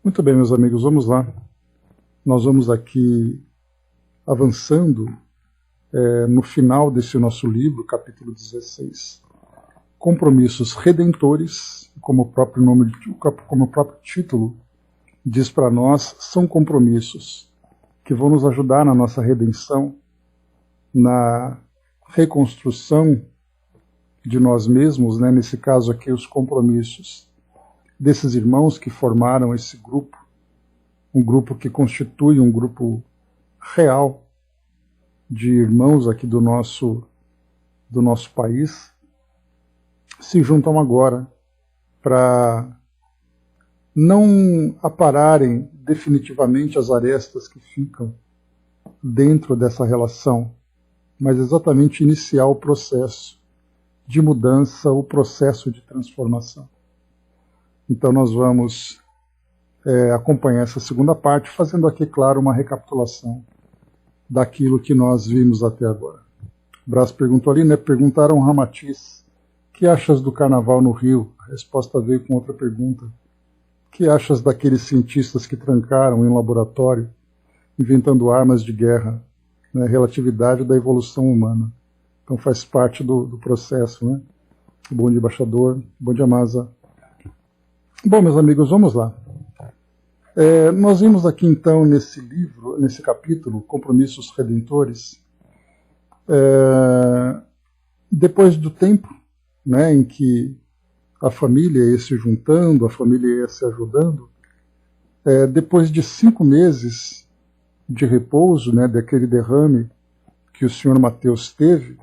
Muito bem, meus amigos, vamos lá. Nós vamos aqui avançando no final desse nosso livro, capítulo 16. Compromissos redentores, como o próprio título diz para nós, são compromissos que vão nos ajudar na nossa redenção, na reconstrução de nós mesmos, né? Nesse caso aqui, os compromissos desses irmãos que formaram esse grupo, um grupo que constitui um grupo real de irmãos aqui do nosso país, se juntam agora para não apararem definitivamente as arestas que ficam dentro dessa relação, mas exatamente iniciar o processo de mudança, o processo de transformação. Então nós vamos acompanhar essa segunda parte, fazendo aqui, claro, uma recapitulação daquilo que nós vimos até agora. O Brás perguntou ali, né? Perguntaram ao Ramatiz: o que achas do carnaval no Rio? A resposta veio com outra pergunta: o que achas daqueles cientistas que trancaram em laboratório, inventando armas de guerra, né? Relatividade da evolução humana. Então faz parte do processo, né? Bom dia, embaixador. Bom dia, Masa. Bom, meus amigos, vamos lá. Nós vimos aqui, então, nesse livro, nesse capítulo, Compromissos Redentores, depois do tempo, né, em que a família ia se juntando, a família ia se ajudando, depois de 5 meses de repouso, né, daquele derrame que o senhor Mateus teve,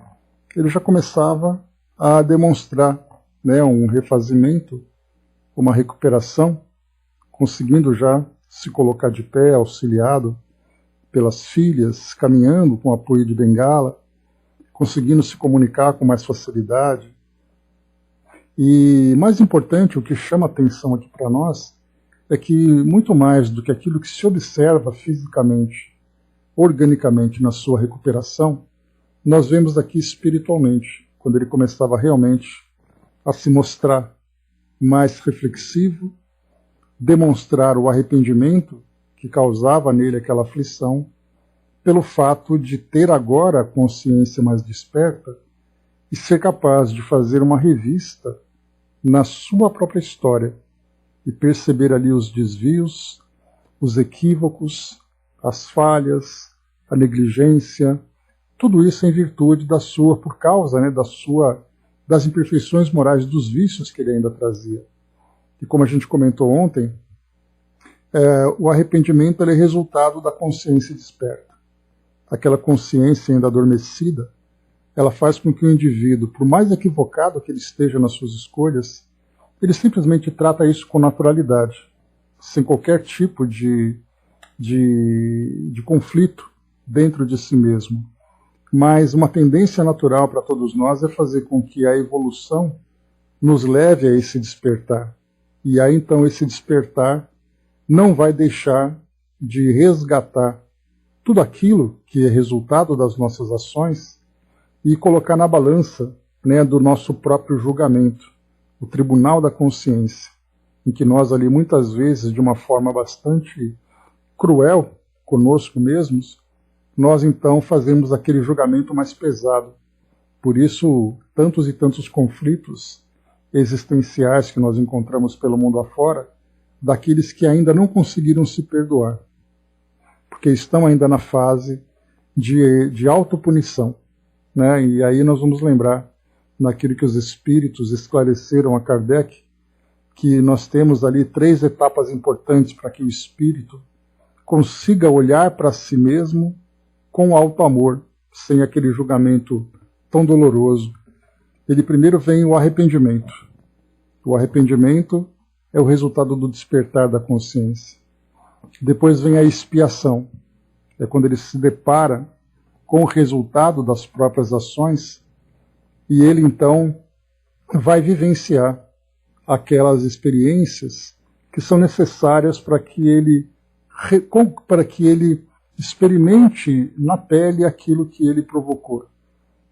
ele já começava a demonstrar, né, um refazimento, uma recuperação, conseguindo já se colocar de pé, auxiliado pelas filhas, caminhando com apoio de bengala, conseguindo se comunicar com mais facilidade. E mais importante, o que chama atenção aqui para nós, é que muito mais do que aquilo que se observa fisicamente, organicamente na sua recuperação, nós vemos aqui espiritualmente, quando ele começava realmente a se mostrar mais reflexivo, demonstrar o arrependimento que causava nele aquela aflição, pelo fato de ter agora a consciência mais desperta e ser capaz de fazer uma revista na sua própria história e perceber ali os desvios, os equívocos, as falhas, a negligência, tudo isso em virtude por causa, né, das imperfeições morais, dos vícios que ele ainda trazia. E como a gente comentou ontem, o arrependimento ele é resultado da consciência desperta. Aquela consciência ainda adormecida, ela faz com que o indivíduo, por mais equivocado que ele esteja nas suas escolhas, ele simplesmente trata isso com naturalidade, sem qualquer tipo de conflito dentro de si mesmo. Mas uma tendência natural para todos nós é fazer com que a evolução nos leve a esse despertar. E aí então esse despertar não vai deixar de resgatar tudo aquilo que é resultado das nossas ações e colocar na balança, né, do nosso próprio julgamento, o tribunal da consciência, em que nós ali muitas vezes, de uma forma bastante cruel conosco mesmos, nós então fazemos aquele julgamento mais pesado. Por isso, tantos e tantos conflitos existenciais que nós encontramos pelo mundo afora, daqueles que ainda não conseguiram se perdoar, porque estão ainda na fase de autopunição, né? E aí nós vamos lembrar, naquilo que os espíritos esclareceram a Kardec, que nós temos ali 3 etapas importantes para que o espírito consiga olhar para si mesmo com alto amor, sem aquele julgamento tão doloroso. Ele primeiro vem o arrependimento. O arrependimento é o resultado do despertar da consciência. Depois vem a expiação. É quando ele se depara com o resultado das próprias ações e ele então vai vivenciar aquelas experiências que são necessárias para que ele experimente na pele aquilo que ele provocou.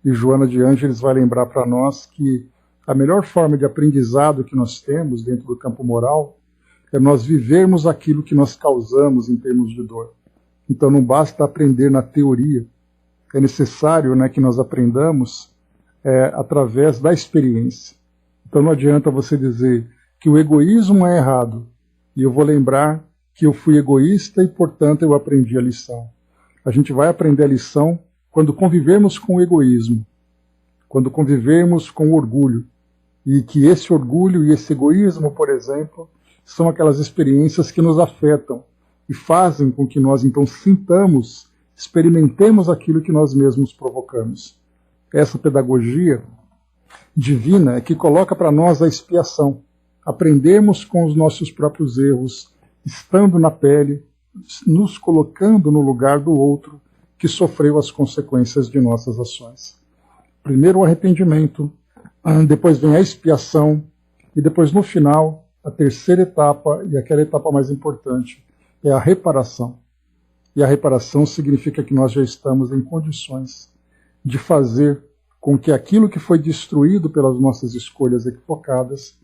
E Joana de Ângeles vai lembrar para nós que a melhor forma de aprendizado que nós temos dentro do campo moral é nós vivermos aquilo que nós causamos em termos de dor. Então não basta aprender na teoria, é necessário, né, que nós aprendamos através da experiência. Então não adianta você dizer que o egoísmo é errado, e eu vou lembrar que eu fui egoísta e, portanto, eu aprendi a lição. A gente vai aprender a lição quando convivermos com o egoísmo, quando convivermos com o orgulho, e que esse orgulho e esse egoísmo, por exemplo, são aquelas experiências que nos afetam e fazem com que nós, então, sintamos, experimentemos aquilo que nós mesmos provocamos. Essa pedagogia divina é que coloca para nós a expiação, aprendermos com os nossos próprios erros, estando na pele, nos colocando no lugar do outro que sofreu as consequências de nossas ações. Primeiro o arrependimento, depois vem a expiação, e depois no final, a terceira etapa, e aquela etapa mais importante, é a reparação. E a reparação significa que nós já estamos em condições de fazer com que aquilo que foi destruído pelas nossas escolhas equivocadas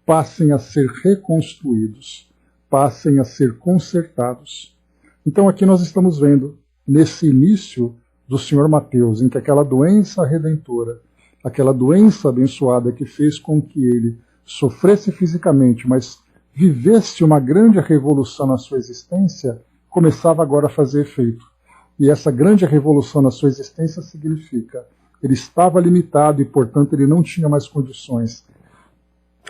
passem a ser reconstruídos, passem a ser consertados. Então aqui nós estamos vendo, nesse início do Senhor Mateus, em que aquela doença redentora, aquela doença abençoada que fez com que ele sofresse fisicamente, mas vivesse uma grande revolução na sua existência, começava agora a fazer efeito. E essa grande revolução na sua existência significa, ele estava limitado e, portanto, ele não tinha mais condições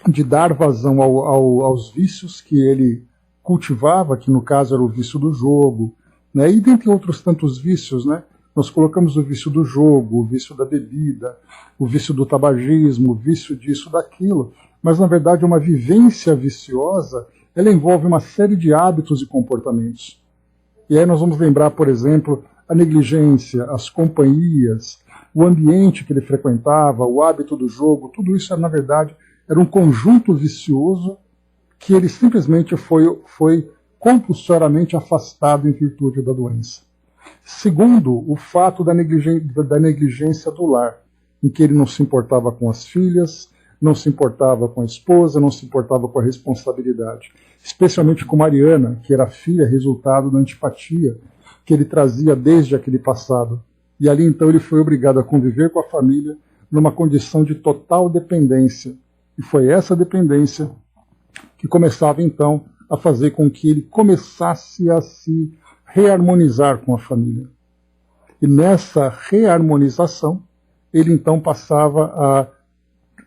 de dar vazão aos vícios que ele cultivava, que no caso era o vício do jogo, né? E dentre outros tantos vícios, né? Nós colocamos o vício do jogo, o vício da bebida, o vício do tabagismo, o vício disso, daquilo, mas na verdade uma vivência viciosa, ela envolve uma série de hábitos e comportamentos. E aí nós vamos lembrar, por exemplo, a negligência, as companhias, o ambiente que ele frequentava, o hábito do jogo, tudo isso era, na verdade, era um conjunto vicioso que ele simplesmente foi compulsoriamente afastado em virtude da doença. Segundo, o fato da negligência do lar, em que ele não se importava com as filhas, não se importava com a esposa, não se importava com a responsabilidade. Especialmente com Mariana, que era filha resultado da antipatia que ele trazia desde aquele passado. E ali então ele foi obrigado a conviver com a família numa condição de total dependência. E foi essa dependência que começava então a fazer com que ele começasse a se reharmonizar com a família. E nessa reharmonização, ele então passava a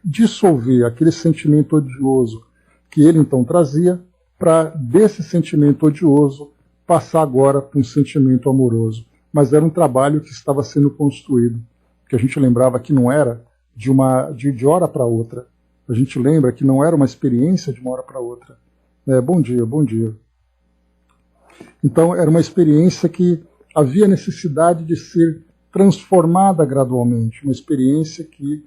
dissolver aquele sentimento odioso que ele então trazia, para desse sentimento odioso passar agora para um sentimento amoroso. Mas era um trabalho que estava sendo construído, que a gente lembrava que não era de hora para outra. A gente lembra que não era uma experiência de uma hora para outra. Bom dia, bom dia. Então era uma experiência que havia necessidade de ser transformada gradualmente, uma experiência que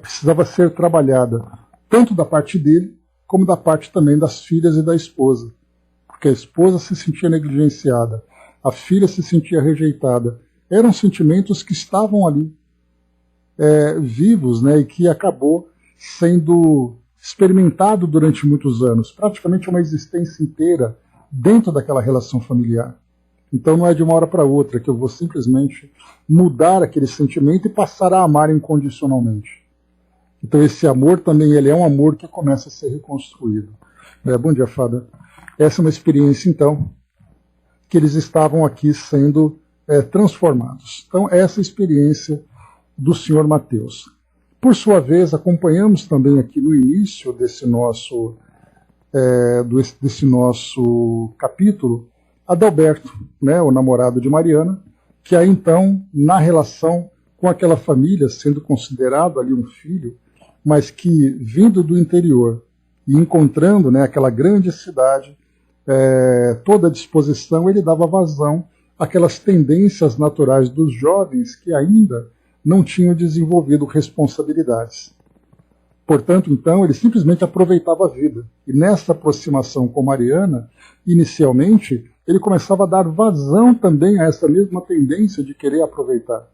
precisava ser trabalhada, tanto da parte dele, como da parte também das filhas e da esposa. Porque a esposa se sentia negligenciada, a filha se sentia rejeitada. Eram sentimentos que estavam ali, vivos, né, e que acabou sendo experimentado durante muitos anos, praticamente uma existência inteira dentro daquela relação familiar. Então não é de uma hora para outra que eu vou simplesmente mudar aquele sentimento e passar a amar incondicionalmente. Então esse amor também ele é um amor que começa a ser reconstruído. Bom dia, Fada. Essa é uma experiência, então, que eles estavam aqui sendo transformados. Então essa é a experiência do Senhor Mateus. Por sua vez, acompanhamos também aqui no início desse nosso capítulo, Adalberto, né, o namorado de Mariana, que aí então, na relação com aquela família, sendo considerado ali um filho, mas que vindo do interior e encontrando, né, aquela grande cidade, toda à disposição, ele dava vazão àquelas tendências naturais dos jovens que ainda não tinham desenvolvido responsabilidades. Portanto, então, ele simplesmente aproveitava a vida. E nessa aproximação com Mariana, inicialmente, ele começava a dar vazão também a essa mesma tendência de querer aproveitar.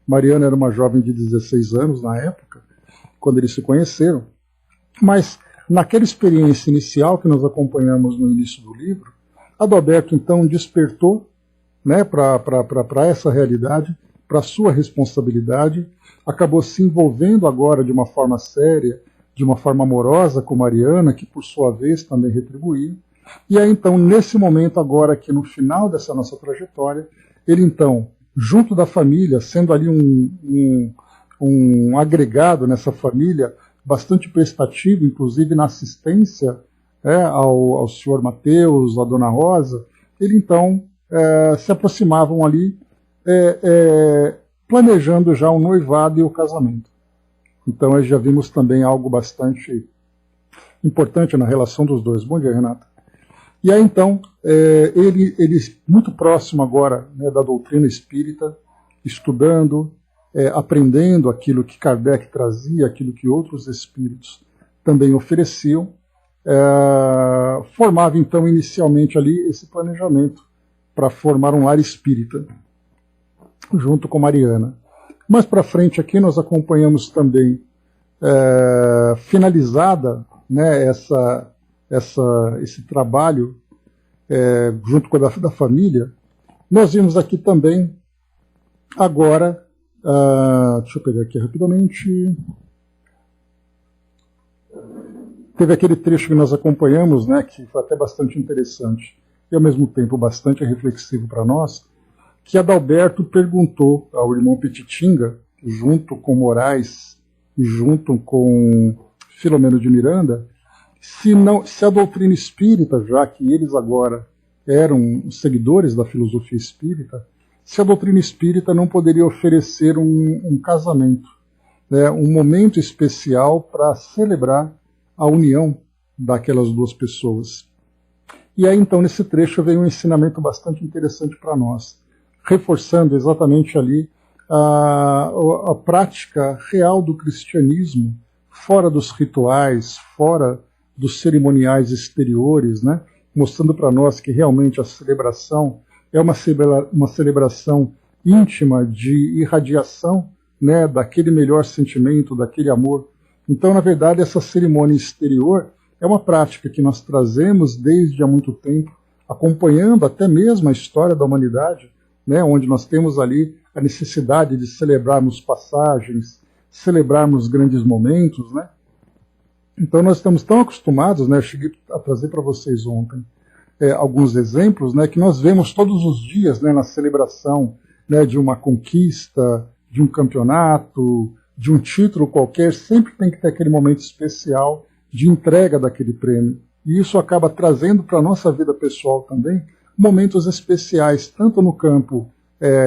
Mariana era uma jovem de 16 anos na época, quando eles se conheceram. Mas Naquela experiência inicial que nós acompanhamos no início do livro, Adalberto então despertou, né, para essa realidade, para a sua responsabilidade, acabou se envolvendo agora de uma forma séria, de uma forma amorosa com Mariana, que por sua vez também retribuía. E aí então, nesse momento agora, aqui no final dessa nossa trajetória, ele então, junto da família, sendo ali um agregado nessa família, bastante prestativo, inclusive na assistência ao senhor Mateus, à dona Rosa, ele então se aproximavam ali, planejando já o noivado e o casamento. Então nós já vimos também algo bastante importante na relação dos dois. Bom dia, Renata. E aí então, ele muito próximo agora, né, da doutrina espírita, estudando, aprendendo aquilo que Kardec trazia, aquilo que outros espíritos também ofereciam, formava então inicialmente ali esse planejamento para formar um lar espírita, junto com Mariana. Mais para frente aqui nós acompanhamos também, finalizada, né, esse trabalho junto com a da família, nós vimos aqui também agora, deixa eu pegar aqui rapidamente, teve aquele trecho que nós acompanhamos, né, que foi até bastante interessante e ao mesmo tempo bastante reflexivo para nós, que Adalberto perguntou ao irmão Petitinga, junto com Moraes e junto com Filomeno de Miranda, se a doutrina espírita, já que eles agora eram seguidores da filosofia espírita, se a doutrina espírita não poderia oferecer um casamento, né, um momento especial para celebrar a união daquelas duas pessoas. E aí então nesse trecho veio um ensinamento bastante interessante para nós, reforçando exatamente ali a prática real do cristianismo, fora dos rituais, fora dos cerimoniais exteriores, né? Mostrando para nós que realmente a celebração é uma celebração íntima de irradiação, né, daquele melhor sentimento, daquele amor. Então, na verdade, essa cerimônia exterior é uma prática que nós trazemos desde há muito tempo, acompanhando até mesmo a história da humanidade, né, onde nós temos ali a necessidade de celebrarmos passagens, celebrarmos grandes momentos, né? Então nós estamos tão acostumados, né, eu cheguei a trazer para vocês ontem alguns exemplos, né, que nós vemos todos os dias, né, na celebração, né, de uma conquista, de um campeonato, de um título qualquer, sempre tem que ter aquele momento especial de entrega daquele prêmio. E isso acaba trazendo para a nossa vida pessoal também momentos especiais, tanto no campo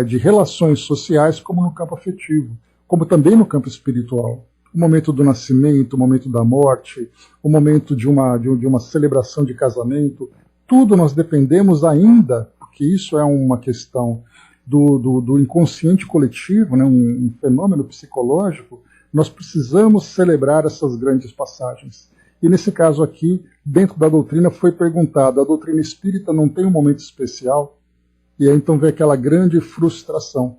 de relações sociais, como no campo afetivo, como também no campo espiritual. O momento do nascimento, o momento da morte, o momento de uma celebração de casamento, tudo nós dependemos ainda, porque isso é uma questão do inconsciente coletivo, né, um fenômeno psicológico, nós precisamos celebrar essas grandes passagens. E nesse caso aqui, dentro da doutrina foi perguntado, a doutrina espírita não tem um momento especial? E aí então vem aquela grande frustração,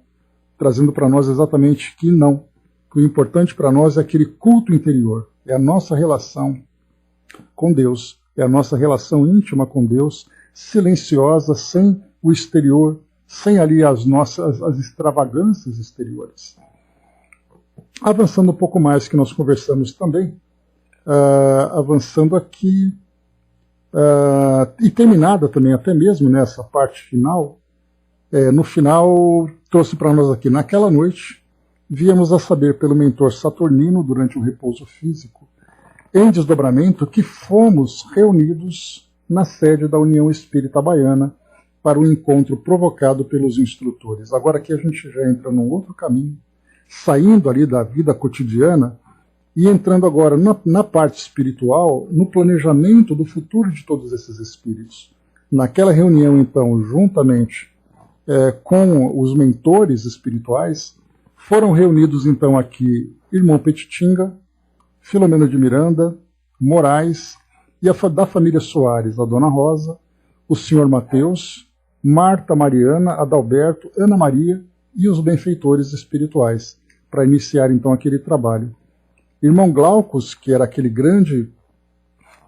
trazendo para nós exatamente que não. O importante para nós é aquele culto interior, é a nossa relação com Deus, é a nossa relação íntima com Deus, silenciosa, sem o exterior, sem ali as extravagâncias exteriores. Avançando um pouco mais, que nós conversamos também, avançando aqui, e terminada também até mesmo nessa parte final, no final trouxe para nós aqui, naquela noite, víamos a saber pelo mentor saturnino, durante um repouso físico, em desdobramento, que fomos reunidos na sede da União Espírita Baiana para o encontro provocado pelos instrutores. Agora aqui a gente já entra num outro caminho, saindo ali da vida cotidiana e entrando agora na parte espiritual, no planejamento do futuro de todos esses espíritos. Naquela reunião, então, juntamente com os mentores espirituais, foram reunidos então aqui irmão Petitinga, Filomeno de Miranda, Moraes e da família Soares, a Dona Rosa, o senhor Mateus, Marta, Mariana, Adalberto, Ana Maria e os benfeitores espirituais, para iniciar então aquele trabalho. Irmão Glaucus, que era aquele grande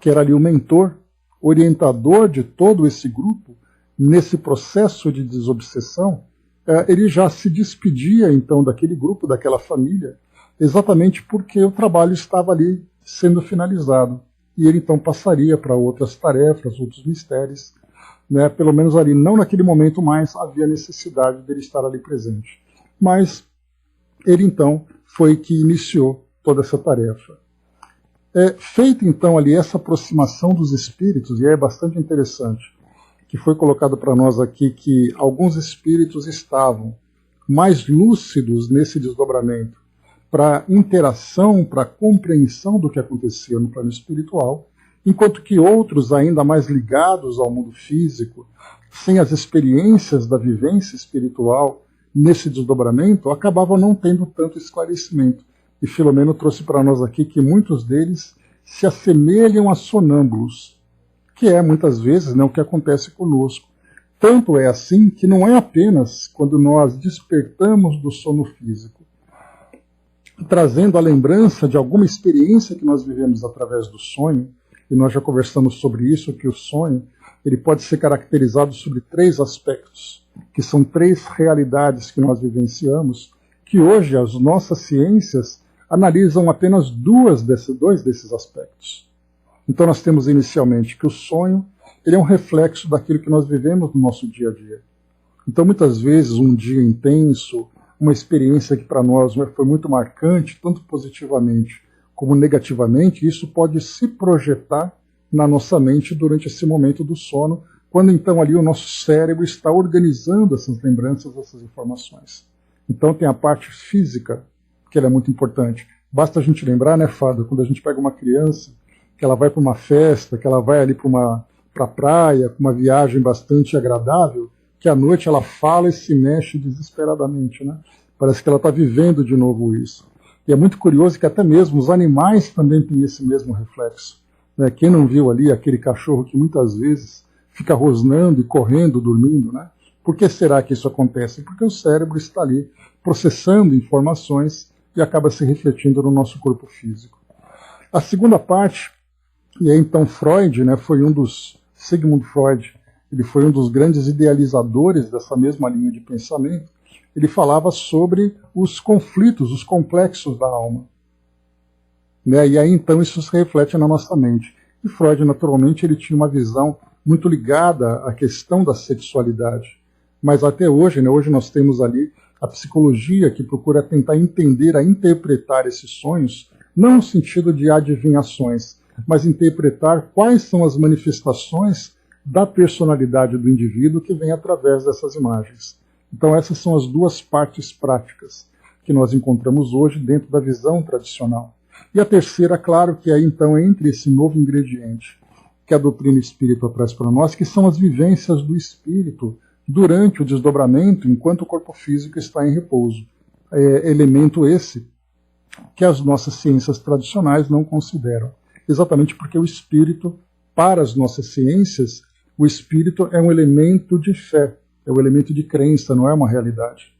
que era ali o mentor, orientador de todo esse grupo, nesse processo de desobsessão, ele já se despedia então daquele grupo, daquela família, exatamente porque o trabalho estava ali sendo finalizado. E ele então passaria para outras tarefas, outros mistérios, né? Pelo menos ali, não naquele momento mais havia necessidade dele estar ali presente. Mas ele então foi que iniciou toda essa tarefa. Feita então ali essa aproximação dos espíritos, e é bastante interessante, que foi colocado para nós aqui que alguns espíritos estavam mais lúcidos nesse desdobramento para interação, para compreensão do que acontecia no plano espiritual, enquanto que outros, ainda mais ligados ao mundo físico, sem as experiências da vivência espiritual nesse desdobramento, acabavam não tendo tanto esclarecimento. E Filomeno trouxe para nós aqui que muitos deles se assemelham a sonâmbulos, que é muitas vezes, né, o que acontece conosco. Tanto é assim que não é apenas quando nós despertamos do sono físico, trazendo a lembrança de alguma experiência que nós vivemos através do sonho, e nós já conversamos sobre isso, que o sonho ele pode ser caracterizado sobre 3 aspectos, que são 3 realidades que nós vivenciamos, que hoje as nossas ciências analisam apenas 2 desses aspectos. Então nós temos inicialmente que o sonho ele é um reflexo daquilo que nós vivemos no nosso dia a dia. Então muitas vezes um dia intenso, uma experiência que para nós foi muito marcante, tanto positivamente como negativamente, isso pode se projetar na nossa mente durante esse momento do sono, quando então ali o nosso cérebro está organizando essas lembranças, essas informações. Então tem a parte física, que ela é muito importante. Basta a gente lembrar, né, Fábio, quando a gente pega uma criança, que ela vai para uma festa, que ela vai ali para a praia, com uma viagem bastante agradável, que à noite ela fala e se mexe desesperadamente, né? Parece que ela está vivendo de novo isso. E é muito curioso que até mesmo os animais também têm esse mesmo reflexo, né? Quem não viu ali aquele cachorro que muitas vezes fica rosnando e correndo, dormindo, né? Por que será que isso acontece? Porque o cérebro está ali processando informações e acaba se refletindo no nosso corpo físico. A segunda parte, e aí então Freud, né, Sigmund Freud, ele foi um dos grandes idealizadores dessa mesma linha de pensamento. Ele falava sobre os conflitos, os complexos da alma. Né? E aí então isso se reflete na nossa mente. E Freud, naturalmente, ele tinha uma visão muito ligada à questão da sexualidade. Mas até hoje, né, hoje nós temos ali a psicologia que procura tentar entender, interpretar esses sonhos, não no sentido de adivinhações, mas interpretar quais são as manifestações da personalidade do indivíduo que vem através dessas imagens. Então essas são as 2 partes práticas que nós encontramos hoje dentro da visão tradicional. E a terceira, claro, que é então entre esse novo ingrediente que a doutrina espírita traz para nós, que são as vivências do espírito durante o desdobramento, enquanto o corpo físico está em repouso. Elemento esse que as nossas ciências tradicionais não consideram. Exatamente porque o espírito, para as nossas ciências, o espírito é um elemento de fé, é um elemento de crença, não é uma realidade.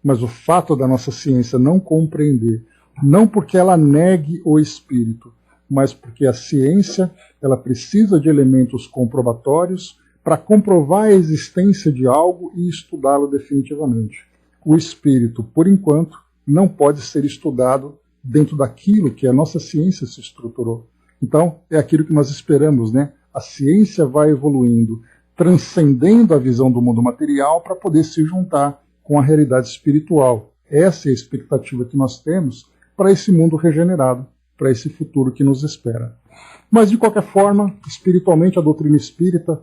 Mas o fato da nossa ciência não compreender, não porque ela negue o espírito, mas porque a ciência ela precisa de elementos comprobatórios para comprovar a existência de algo e estudá-lo definitivamente. O espírito, por enquanto, não pode ser estudado dentro daquilo que a nossa ciência se estruturou. Então, é aquilo que nós esperamos, né? A ciência vai evoluindo, transcendendo a visão do mundo material para poder se juntar com a realidade espiritual. Essa é a expectativa que nós temos para esse mundo regenerado, para esse futuro que nos espera. Mas, de qualquer forma, espiritualmente, a doutrina espírita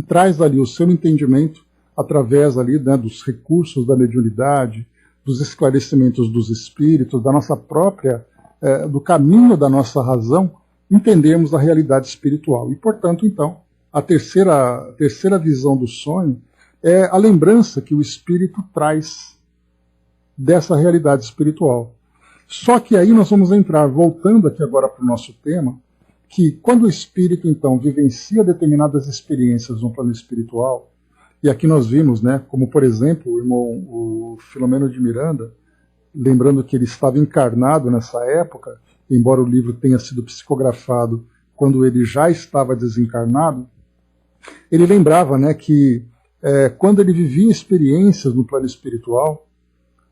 traz ali o seu entendimento através ali, né, dos recursos da mediunidade, dos esclarecimentos dos espíritos, da nossa própria, do caminho da nossa razão, entendermos a realidade espiritual. E, portanto, então, a terceira visão do sonho é a lembrança que o espírito traz dessa realidade espiritual. Só que aí nós vamos entrar, voltando aqui agora para o nosso tema, que quando o espírito, então, vivencia determinadas experiências no plano espiritual, e aqui nós vimos, né, como, por exemplo, o Filomeno de Miranda, lembrando que ele estava encarnado nessa época, embora o livro tenha sido psicografado quando ele já estava desencarnado, ele lembrava, né, que quando ele vivia experiências no plano espiritual,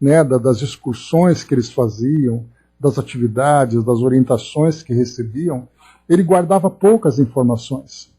né, das excursões que eles faziam, das atividades, das orientações que recebiam, ele guardava poucas informações.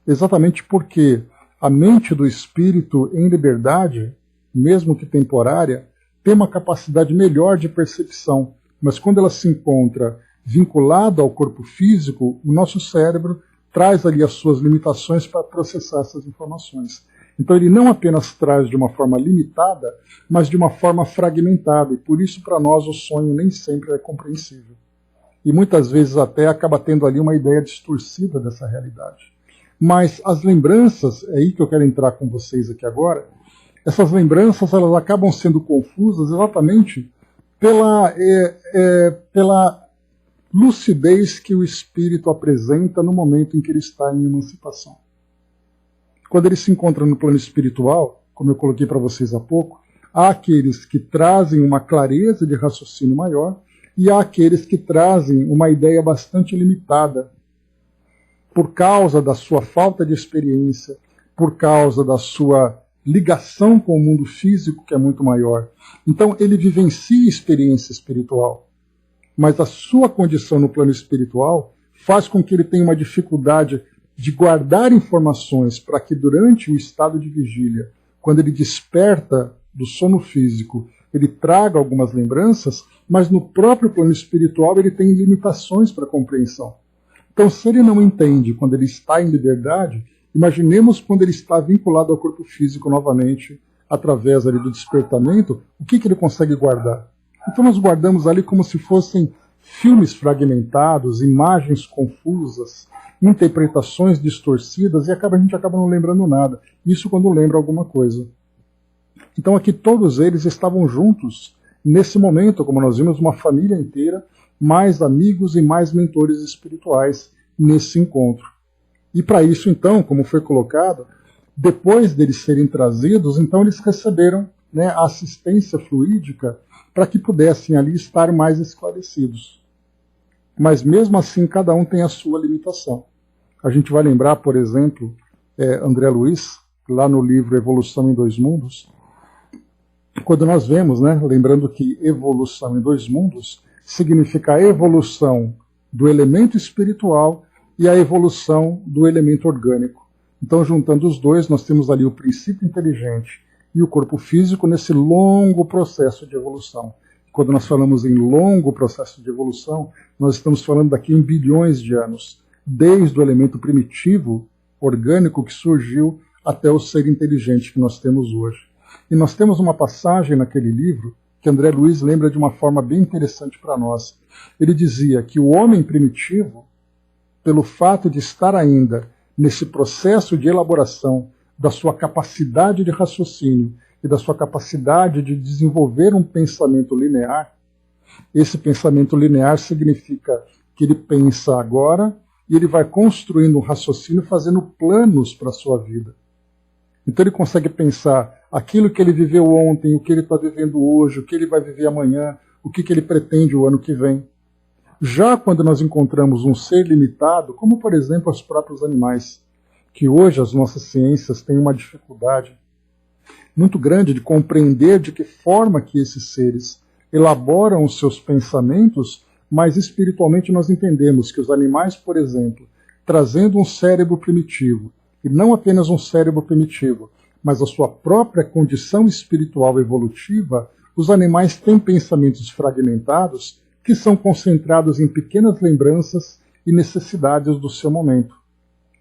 Exatamente porque a mente do espírito em liberdade, mesmo que temporária, tem uma capacidade melhor de percepção, mas quando ela se encontra vinculada ao corpo físico, o nosso cérebro traz ali as suas limitações para processar essas informações. Então ele não apenas traz de uma forma limitada, mas de uma forma fragmentada, e por isso para nós o sonho nem sempre é compreensível. E muitas vezes até acaba tendo ali uma ideia distorcida dessa realidade. Mas as lembranças, é aí que eu quero entrar com vocês aqui agora, essas lembranças elas acabam sendo confusas exatamente pela lucidez que o espírito apresenta no momento em que ele está em emancipação. Quando ele se encontra no plano espiritual, como eu coloquei para vocês há pouco, há aqueles que trazem uma clareza de raciocínio maior e há aqueles que trazem uma ideia bastante limitada por causa da sua falta de experiência, por causa da sua ligação com o mundo físico, que é muito maior. Então ele vivencia experiência espiritual, mas a sua condição no plano espiritual faz com que ele tenha uma dificuldade de guardar informações para que durante o estado de vigília, quando ele desperta do sono físico, ele traga algumas lembranças, mas no próprio plano espiritual ele tem limitações para compreensão. Então, se ele não entende quando ele está em liberdade, imaginemos quando ele está vinculado ao corpo físico novamente, através ali do despertamento, o que ele consegue guardar? Então nós guardamos ali como se fossem filmes fragmentados, imagens confusas, interpretações distorcidas, e a gente acaba não lembrando nada. Isso quando lembra alguma coisa. Então aqui todos eles estavam juntos, nesse momento, como nós vimos, uma família inteira, mais amigos e mais mentores espirituais nesse encontro. E para isso, então, como foi colocado, depois deles serem trazidos, então eles receberam, né, a assistência fluídica para que pudessem ali estar mais esclarecidos. Mas mesmo assim, cada um tem a sua limitação. A gente vai lembrar, por exemplo, André Luiz, lá no livro Evolução em Dois Mundos, quando nós vemos, né, lembrando que evolução em dois mundos significa a evolução do elemento espiritual e a evolução do elemento orgânico. Então, juntando os dois, nós temos ali o princípio inteligente e o corpo físico nesse longo processo de evolução. Quando nós falamos em longo processo de evolução, nós estamos falando daqui em bilhões de anos, desde o elemento primitivo, orgânico, que surgiu, até o ser inteligente que nós temos hoje. E nós temos uma passagem naquele livro que André Luiz lembra de uma forma bem interessante para nós. Ele dizia que o homem primitivo, pelo fato de estar ainda nesse processo de elaboração da sua capacidade de raciocínio e da sua capacidade de desenvolver um pensamento linear, esse pensamento linear significa que ele pensa agora e ele vai construindo um raciocínio fazendo planos para a sua vida. Então ele consegue pensar aquilo que ele viveu ontem, o que ele está vivendo hoje, o que ele vai viver amanhã, o que ele pretende o ano que vem. Já quando nós encontramos um ser limitado, como por exemplo os próprios animais, que hoje as nossas ciências têm uma dificuldade muito grande de compreender de que forma que esses seres elaboram os seus pensamentos, mas espiritualmente nós entendemos que os animais, por exemplo, trazendo um cérebro primitivo, e não apenas um cérebro primitivo, mas a sua própria condição espiritual evolutiva, os animais têm pensamentos fragmentados que são concentrados em pequenas lembranças e necessidades do seu momento.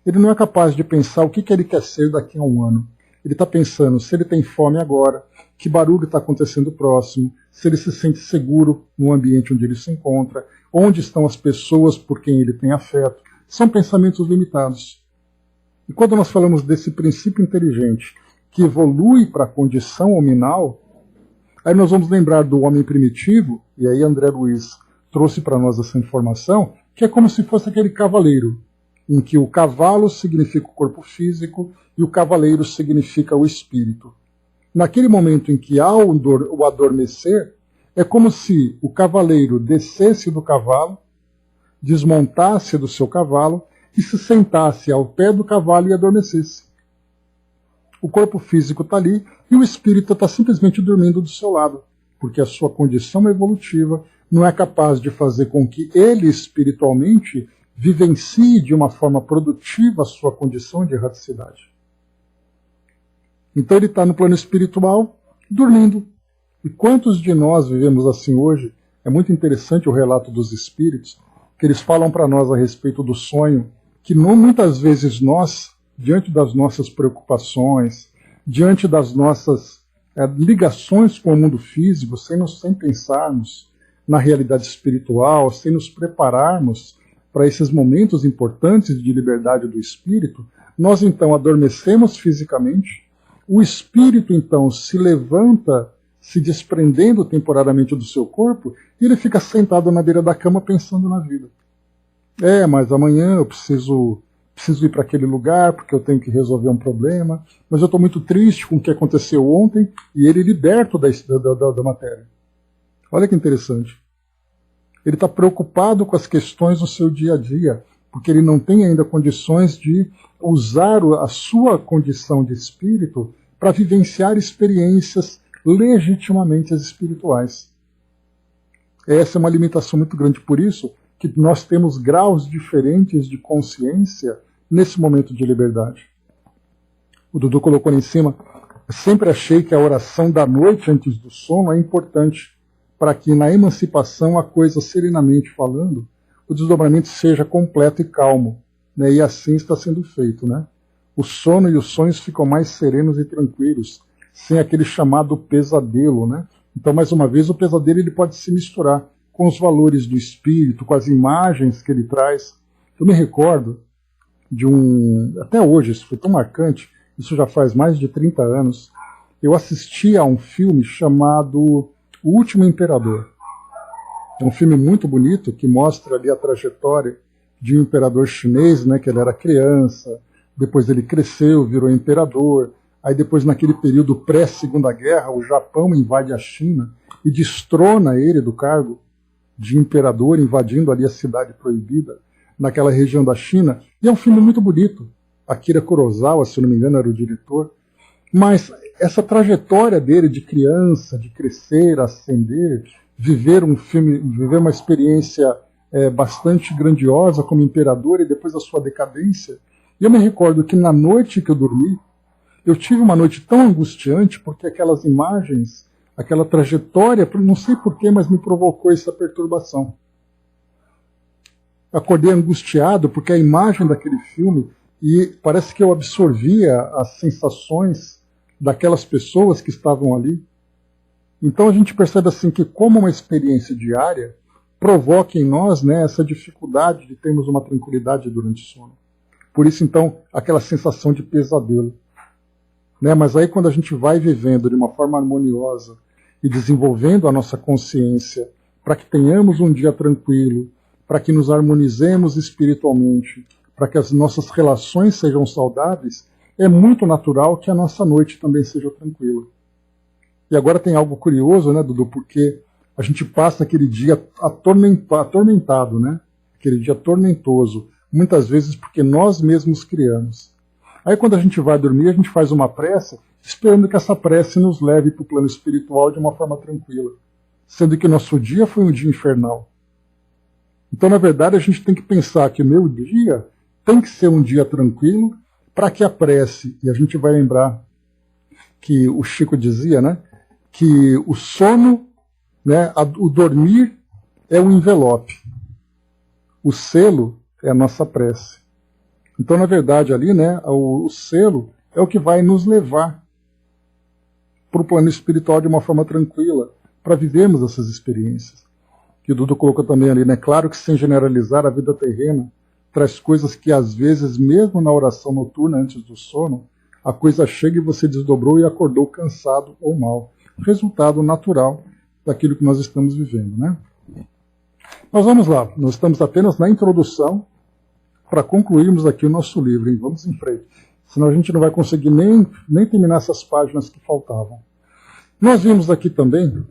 Ele não é capaz de pensar o que ele quer ser daqui a um ano. Ele está pensando se ele tem fome agora, que barulho está acontecendo próximo, se ele se sente seguro no ambiente onde ele se encontra, onde estão as pessoas por quem ele tem afeto. São pensamentos limitados. E quando nós falamos desse princípio inteligente que evolui para a condição hominal, aí nós vamos lembrar do homem primitivo, e aí André Luiz trouxe para nós essa informação, que é como se fosse aquele cavaleiro, em que o cavalo significa o corpo físico e o cavaleiro significa o espírito. Naquele momento em que há o adormecer, É como se o cavaleiro descesse do cavalo, desmontasse do seu cavalo e se sentasse ao pé do cavalo e adormecesse. O corpo físico está ali e o espírito está simplesmente dormindo do seu lado, porque a sua condição evolutiva não é capaz de fazer com que ele espiritualmente vivencie de uma forma produtiva a sua condição de erraticidade. Então ele está no plano espiritual dormindo. E quantos de nós vivemos assim hoje? É muito interessante o relato dos espíritos, que eles falam para nós a respeito do sonho, que não, muitas vezes nós, diante das nossas preocupações, diante das nossas ligações com o mundo físico, sem pensarmos na realidade espiritual, sem nos prepararmos para esses momentos importantes de liberdade do espírito, nós então adormecemos fisicamente, o espírito então se levanta, se desprendendo temporariamente do seu corpo, e ele fica sentado na beira da cama pensando na vida. Mas amanhã eu preciso ir para aquele lugar porque eu tenho que resolver um problema, mas eu estou muito triste com o que aconteceu ontem, e ele liberto da matéria. Olha que interessante. Ele está preocupado com as questões do seu dia a dia, porque ele não tem ainda condições de usar a sua condição de espírito para vivenciar experiências legitimamente espirituais. Essa é uma limitação muito grande, por isso que nós temos graus diferentes de consciência nesse momento de liberdade. O Dudu colocou ali em cima, eu sempre achei que a oração da noite antes do sono é importante para que na emancipação a coisa, serenamente falando, o desdobramento seja completo e calmo, né? E assim está sendo feito, né? O sono e os sonhos ficam mais serenos e tranquilos, sem aquele chamado pesadelo, né? Então, mais uma vez, o pesadelo ele pode se misturar com os valores do espírito, com as imagens que ele traz. Eu me recordo de até hoje, isso foi tão marcante, isso já faz mais de 30 anos, eu assisti a um filme chamado O Último Imperador. É um filme muito bonito que mostra ali a trajetória de um imperador chinês, né, que ele era criança, depois ele cresceu, virou imperador. Aí depois, naquele período pré-Segunda Guerra, o Japão invade a China e destrona ele do cargo de imperador, invadindo ali a cidade proibida, naquela região da China. E é um filme muito bonito. Akira Kurosawa, se não me engano, era o diretor. Mas essa trajetória dele de criança, de crescer, ascender, viver uma experiência bastante grandiosa como imperador e depois a sua decadência. E eu me recordo que na noite que eu dormi, eu tive uma noite tão angustiante porque aquelas imagens, aquela trajetória, não sei porquê, mas me provocou essa perturbação. Acordei angustiado porque a imagem daquele filme, e parece que eu absorvia as sensações daquelas pessoas que estavam ali. Então a gente percebe assim que como uma experiência diária provoca em nós, né, essa dificuldade de termos uma tranquilidade durante o sono. Por isso então aquela sensação de pesadelo. Né? Mas aí quando a gente vai vivendo de uma forma harmoniosa e desenvolvendo a nossa consciência para que tenhamos um dia tranquilo, para que nos harmonizemos espiritualmente, para que as nossas relações sejam saudáveis, é muito natural que a nossa noite também seja tranquila. E agora tem algo curioso, né, Dudu, porque a gente passa aquele dia atormentado, né? Aquele dia tormentoso, muitas vezes porque nós mesmos criamos. Aí quando a gente vai dormir, a gente faz uma prece, esperando que essa prece nos leve para o plano espiritual de uma forma tranquila, sendo que nosso dia foi um dia infernal. Então, na verdade, a gente tem que pensar que o meu dia tem que ser um dia tranquilo, para que a prece, e a gente vai lembrar que o Chico dizia, né, que o sono, né, o dormir é um envelope, o selo é a nossa prece. Então, na verdade, ali, né, o selo é o que vai nos levar para o plano espiritual de uma forma tranquila, para vivermos essas experiências. Que o Dudu colocou também ali, né, claro que sem generalizar, a vida terrena traz coisas que, às vezes, mesmo na oração noturna antes do sono, a coisa chega e você desdobrou e acordou cansado ou mal. Resultado natural daquilo que nós estamos vivendo, né? Mas vamos lá, nós estamos apenas na introdução para concluirmos aqui o nosso livro, hein? Vamos em frente. Senão a gente não vai conseguir nem terminar essas páginas que faltavam. Nós vimos aqui também,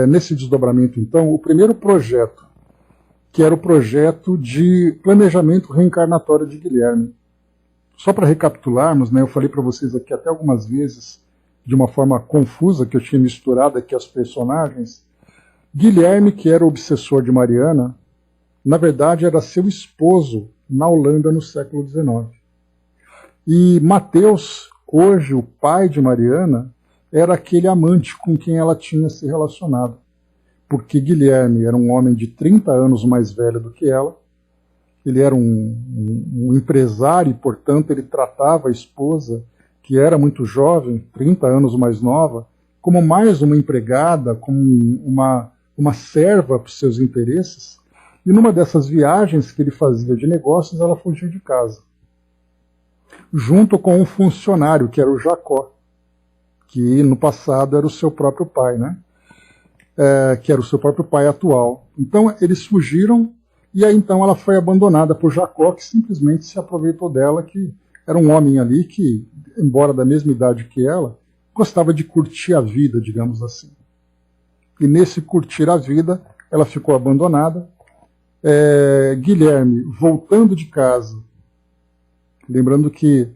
nesse desdobramento então, o primeiro projeto, que era o projeto de planejamento reencarnatório de Guilherme. Só para recapitularmos, né, eu falei para vocês aqui até algumas vezes, de uma forma confusa, que eu tinha misturado aqui as personagens. Guilherme, que era o obsessor de Mariana, na verdade era seu esposo na Holanda no século XIX. E Mateus, hoje o pai de Mariana, era aquele amante com quem ela tinha se relacionado. Porque Guilherme era um homem de 30 anos mais velho do que ela, ele era um empresário e, portanto, ele tratava a esposa, que era muito jovem, 30 anos mais nova, como mais uma empregada, como uma serva para os seus interesses. E numa dessas viagens que ele fazia de negócios, ela fugiu de casa, junto com um funcionário, que era o Jacó, que no passado era o seu próprio pai, né? Que era o seu próprio pai atual. Então eles fugiram, e aí então ela foi abandonada por Jacó, que simplesmente se aproveitou dela, que era um homem ali que, embora da mesma idade que ela, gostava de curtir a vida, digamos assim. E nesse curtir a vida, ela ficou abandonada. Guilherme, voltando de casa, lembrando que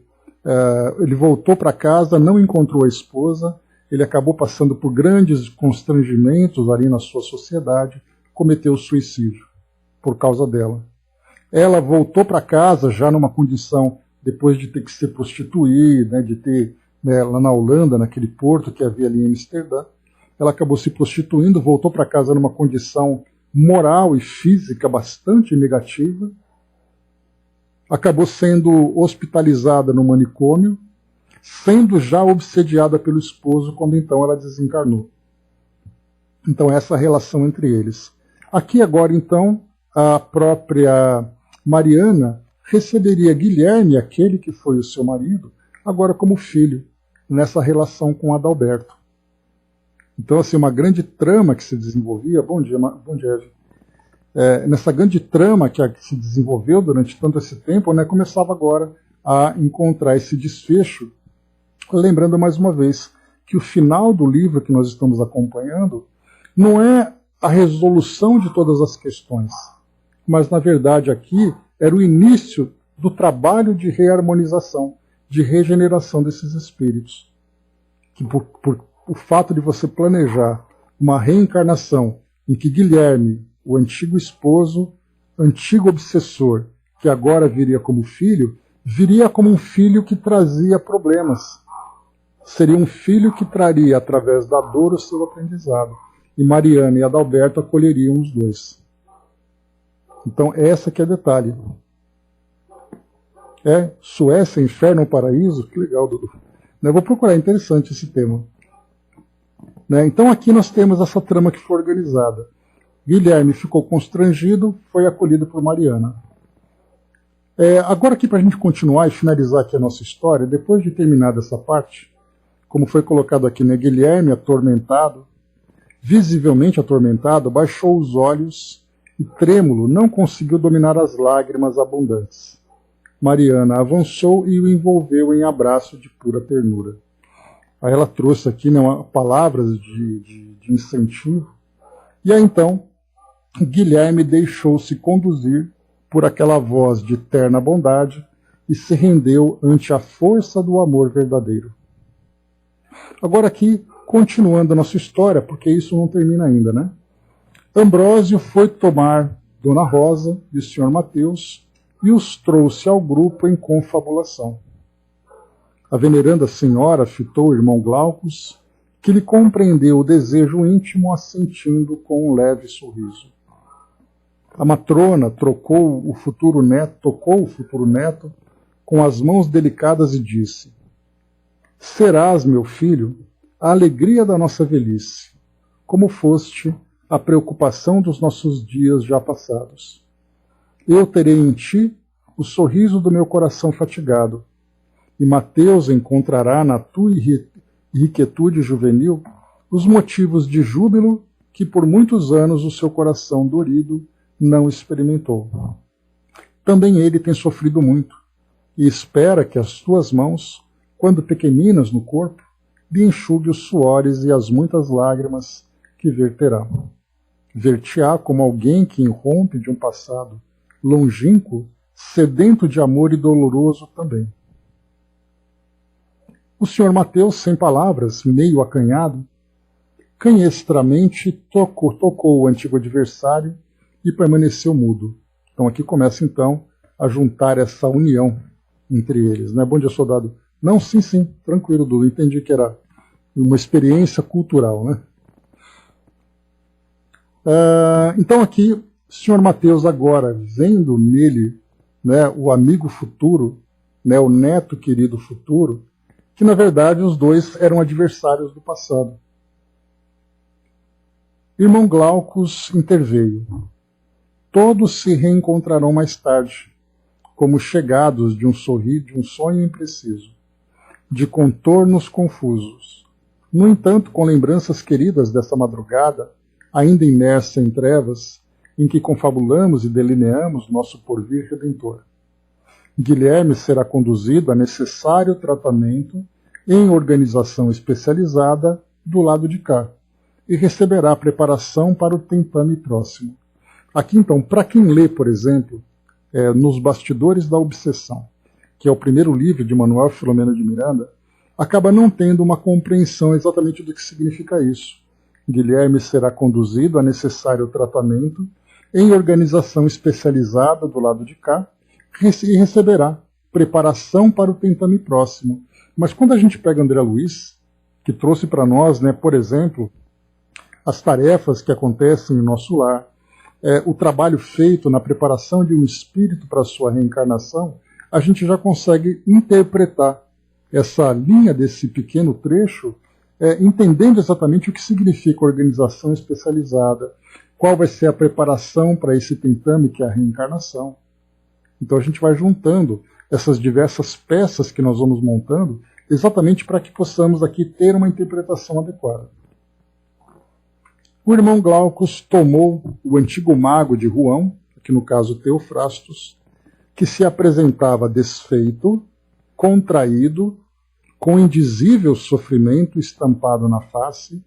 ele voltou para casa, não encontrou a esposa, ele acabou passando por grandes constrangimentos ali na sua sociedade, cometeu suicídio por causa dela. Ela voltou para casa já numa condição, depois de ter que se prostituir, né, de ter, lá na Holanda, naquele porto que havia ali em Amsterdã, ela acabou se prostituindo, voltou para casa numa condição moral e física bastante negativa, acabou sendo hospitalizada no manicômio, sendo já obsediada pelo esposo quando então ela desencarnou. Então essa relação entre eles. Aqui agora então a própria Mariana receberia Guilherme, aquele que foi o seu marido, agora como filho, nessa relação com Adalberto. Então assim, uma grande trama que se desenvolvia, bom dia Eve. Nessa grande trama que se desenvolveu durante tanto esse tempo, né, começava agora a encontrar esse desfecho, lembrando mais uma vez que o final do livro que nós estamos acompanhando não é a resolução de todas as questões, mas na verdade aqui era o início do trabalho de reharmonização, de regeneração desses espíritos. Que por o fato de você planejar uma reencarnação em que Guilherme, o antigo esposo, antigo obsessor, que agora viria como filho, viria como um filho que trazia problemas. Seria um filho que traria, através da dor, o seu aprendizado. E Mariana e Adalberto acolheriam os dois. Então, essa que é detalhe. Suécia, Inferno ou Paraíso? Que legal, Dudu. Eu vou procurar, é interessante esse tema. Então, aqui nós temos essa trama que foi organizada. Guilherme ficou constrangido, foi acolhido por Mariana. Agora aqui para a gente continuar e finalizar aqui a nossa história, depois de terminar essa parte, como foi colocado aqui, né, Guilherme, atormentado, visivelmente atormentado, baixou os olhos e, trêmulo, não conseguiu dominar as lágrimas abundantes. Mariana avançou e o envolveu em abraço de pura ternura. Aí ela trouxe aqui, né, palavras de incentivo, e aí então Guilherme deixou-se conduzir por aquela voz de terna bondade e se rendeu ante a força do amor verdadeiro. Agora aqui, continuando a nossa história, porque isso não termina ainda, né? Ambrósio foi tomar Dona Rosa e o Sr. Mateus e os trouxe ao grupo em confabulação. A veneranda senhora fitou o irmão Glaucus, que lhe compreendeu o desejo íntimo, assentindo com um leve sorriso. A matrona tocou o futuro neto com as mãos delicadas e disse: serás, meu filho, a alegria da nossa velhice, como foste a preocupação dos nossos dias já passados. Eu terei em ti o sorriso do meu coração fatigado, e Mateus encontrará na tua inquietude juvenil os motivos de júbilo que por muitos anos o seu coração dorido não experimentou. Também ele tem sofrido muito, e espera que as tuas mãos, quando pequeninas no corpo, lhe enxugue os suores e as muitas lágrimas que verterá. Ver-te-á como alguém que irrompe de um passado longínquo, sedento de amor e doloroso também. O Sr. Mateus, sem palavras, meio acanhado, canhestramente tocou o antigo adversário e permaneceu mudo. Então aqui começa então a juntar essa união entre eles. Né? Bom dia, soldado. Não, sim, tranquilo, Dudu. Entendi que era uma experiência cultural. Né? Então aqui, o Sr. Mateus agora, vendo nele, né, o amigo futuro, né, o neto querido futuro, que na verdade os dois eram adversários do passado. Irmão Glaucus interveio. Todos se reencontrarão mais tarde, como chegados de um sonho impreciso, de contornos confusos. No entanto, com lembranças queridas dessa madrugada, ainda imersa em trevas, em que confabulamos e delineamos nosso porvir redentor. Guilherme será conduzido a necessário tratamento em organização especializada do lado de cá e receberá preparação para o tentame próximo. Aqui, então, para quem lê, por exemplo, Nos Bastidores da Obsessão, que é o primeiro livro de Manuel Filomeno de Miranda, acaba não tendo uma compreensão exatamente do que significa isso. Guilherme será conduzido a necessário tratamento em organização especializada do lado de cá e receberá preparação para o tentame próximo. Mas quando a gente pega André Luiz, que trouxe para nós, né, por exemplo, as tarefas que acontecem em nosso lar, o trabalho feito na preparação de um espírito para a sua reencarnação, a gente já consegue interpretar essa linha desse pequeno trecho, entendendo exatamente o que significa organização especializada, qual vai ser a preparação para esse tentame que é a reencarnação. Então a gente vai juntando essas diversas peças que nós vamos montando, exatamente para que possamos aqui ter uma interpretação adequada. O irmão Glaucus tomou o antigo mago de Rouen, aqui no caso Teofrastos, que se apresentava desfeito, contraído, com indizível sofrimento estampado na face,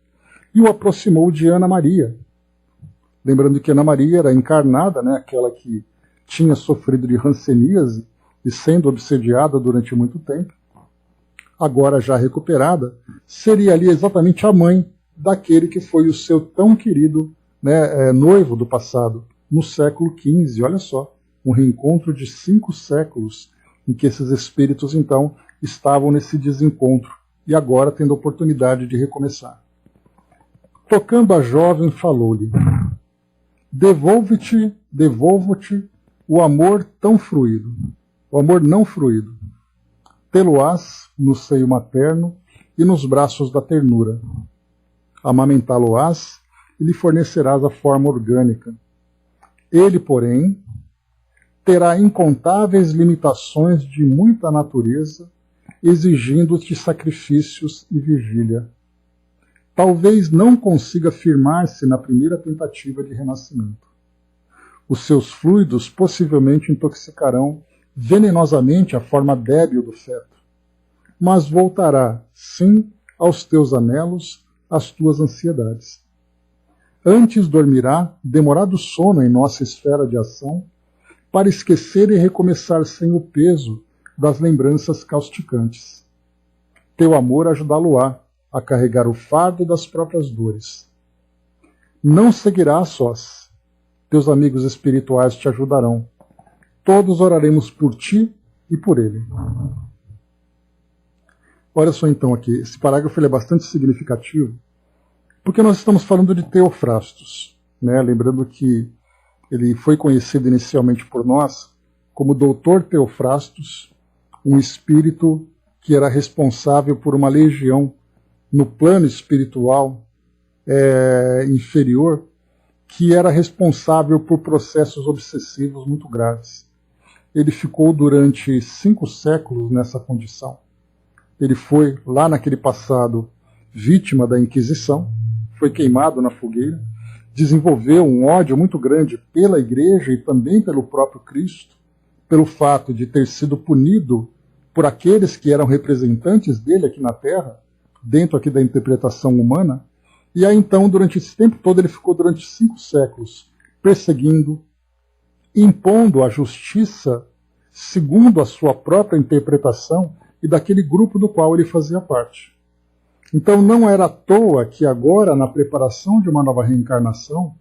e o aproximou de Ana Maria. Lembrando que Ana Maria era encarnada, né, aquela que tinha sofrido de hanseníase e sendo obsediada durante muito tempo, agora já recuperada, seria ali exatamente a mãe daquele que foi o seu tão querido, né, noivo do passado, no século XV. Olha só, um reencontro de 5 séculos em que esses espíritos, então, estavam nesse desencontro e agora tendo a oportunidade de recomeçar. Tocando a jovem, falou-lhe: devolvo-te o amor tão fruído, o amor não fruído. Tê-lo-ás no seio materno e nos braços da ternura. Amamentá-lo-ás e lhe fornecerás a forma orgânica. Ele, porém, terá incontáveis limitações de muita natureza, exigindo-te sacrifícios e vigília. Talvez não consiga firmar-se na primeira tentativa de renascimento. Os seus fluidos possivelmente intoxicarão venenosamente a forma débil do feto, mas voltará, sim, aos teus anelos, às tuas ansiedades. Antes dormirá, demorado sono em nossa esfera de ação, para esquecer e recomeçar sem o peso das lembranças causticantes. Teu amor ajudá-lo-á a carregar o fardo das próprias dores. Não seguirá sós. Teus amigos espirituais te ajudarão. Todos oraremos por ti e por ele. Olha só então aqui, esse parágrafo ele é bastante significativo, porque nós estamos falando de Teofrastos, né? Lembrando que ele foi conhecido inicialmente por nós como Doutor Teofrastos, um espírito que era responsável por uma legião no plano espiritual inferior, que era responsável por processos obsessivos muito graves. Ele ficou durante 5 séculos nessa condição. Ele foi, lá naquele passado, vítima da Inquisição, foi queimado na fogueira, desenvolveu um ódio muito grande pela Igreja e também pelo próprio Cristo, pelo fato de ter sido punido por aqueles que eram representantes dele aqui na Terra, dentro aqui da interpretação humana. E aí então, durante esse tempo todo, ele ficou durante 5 séculos perseguindo, impondo a justiça segundo a sua própria interpretação e daquele grupo do qual ele fazia parte. Então não era à toa que agora, na preparação de uma nova reencarnação,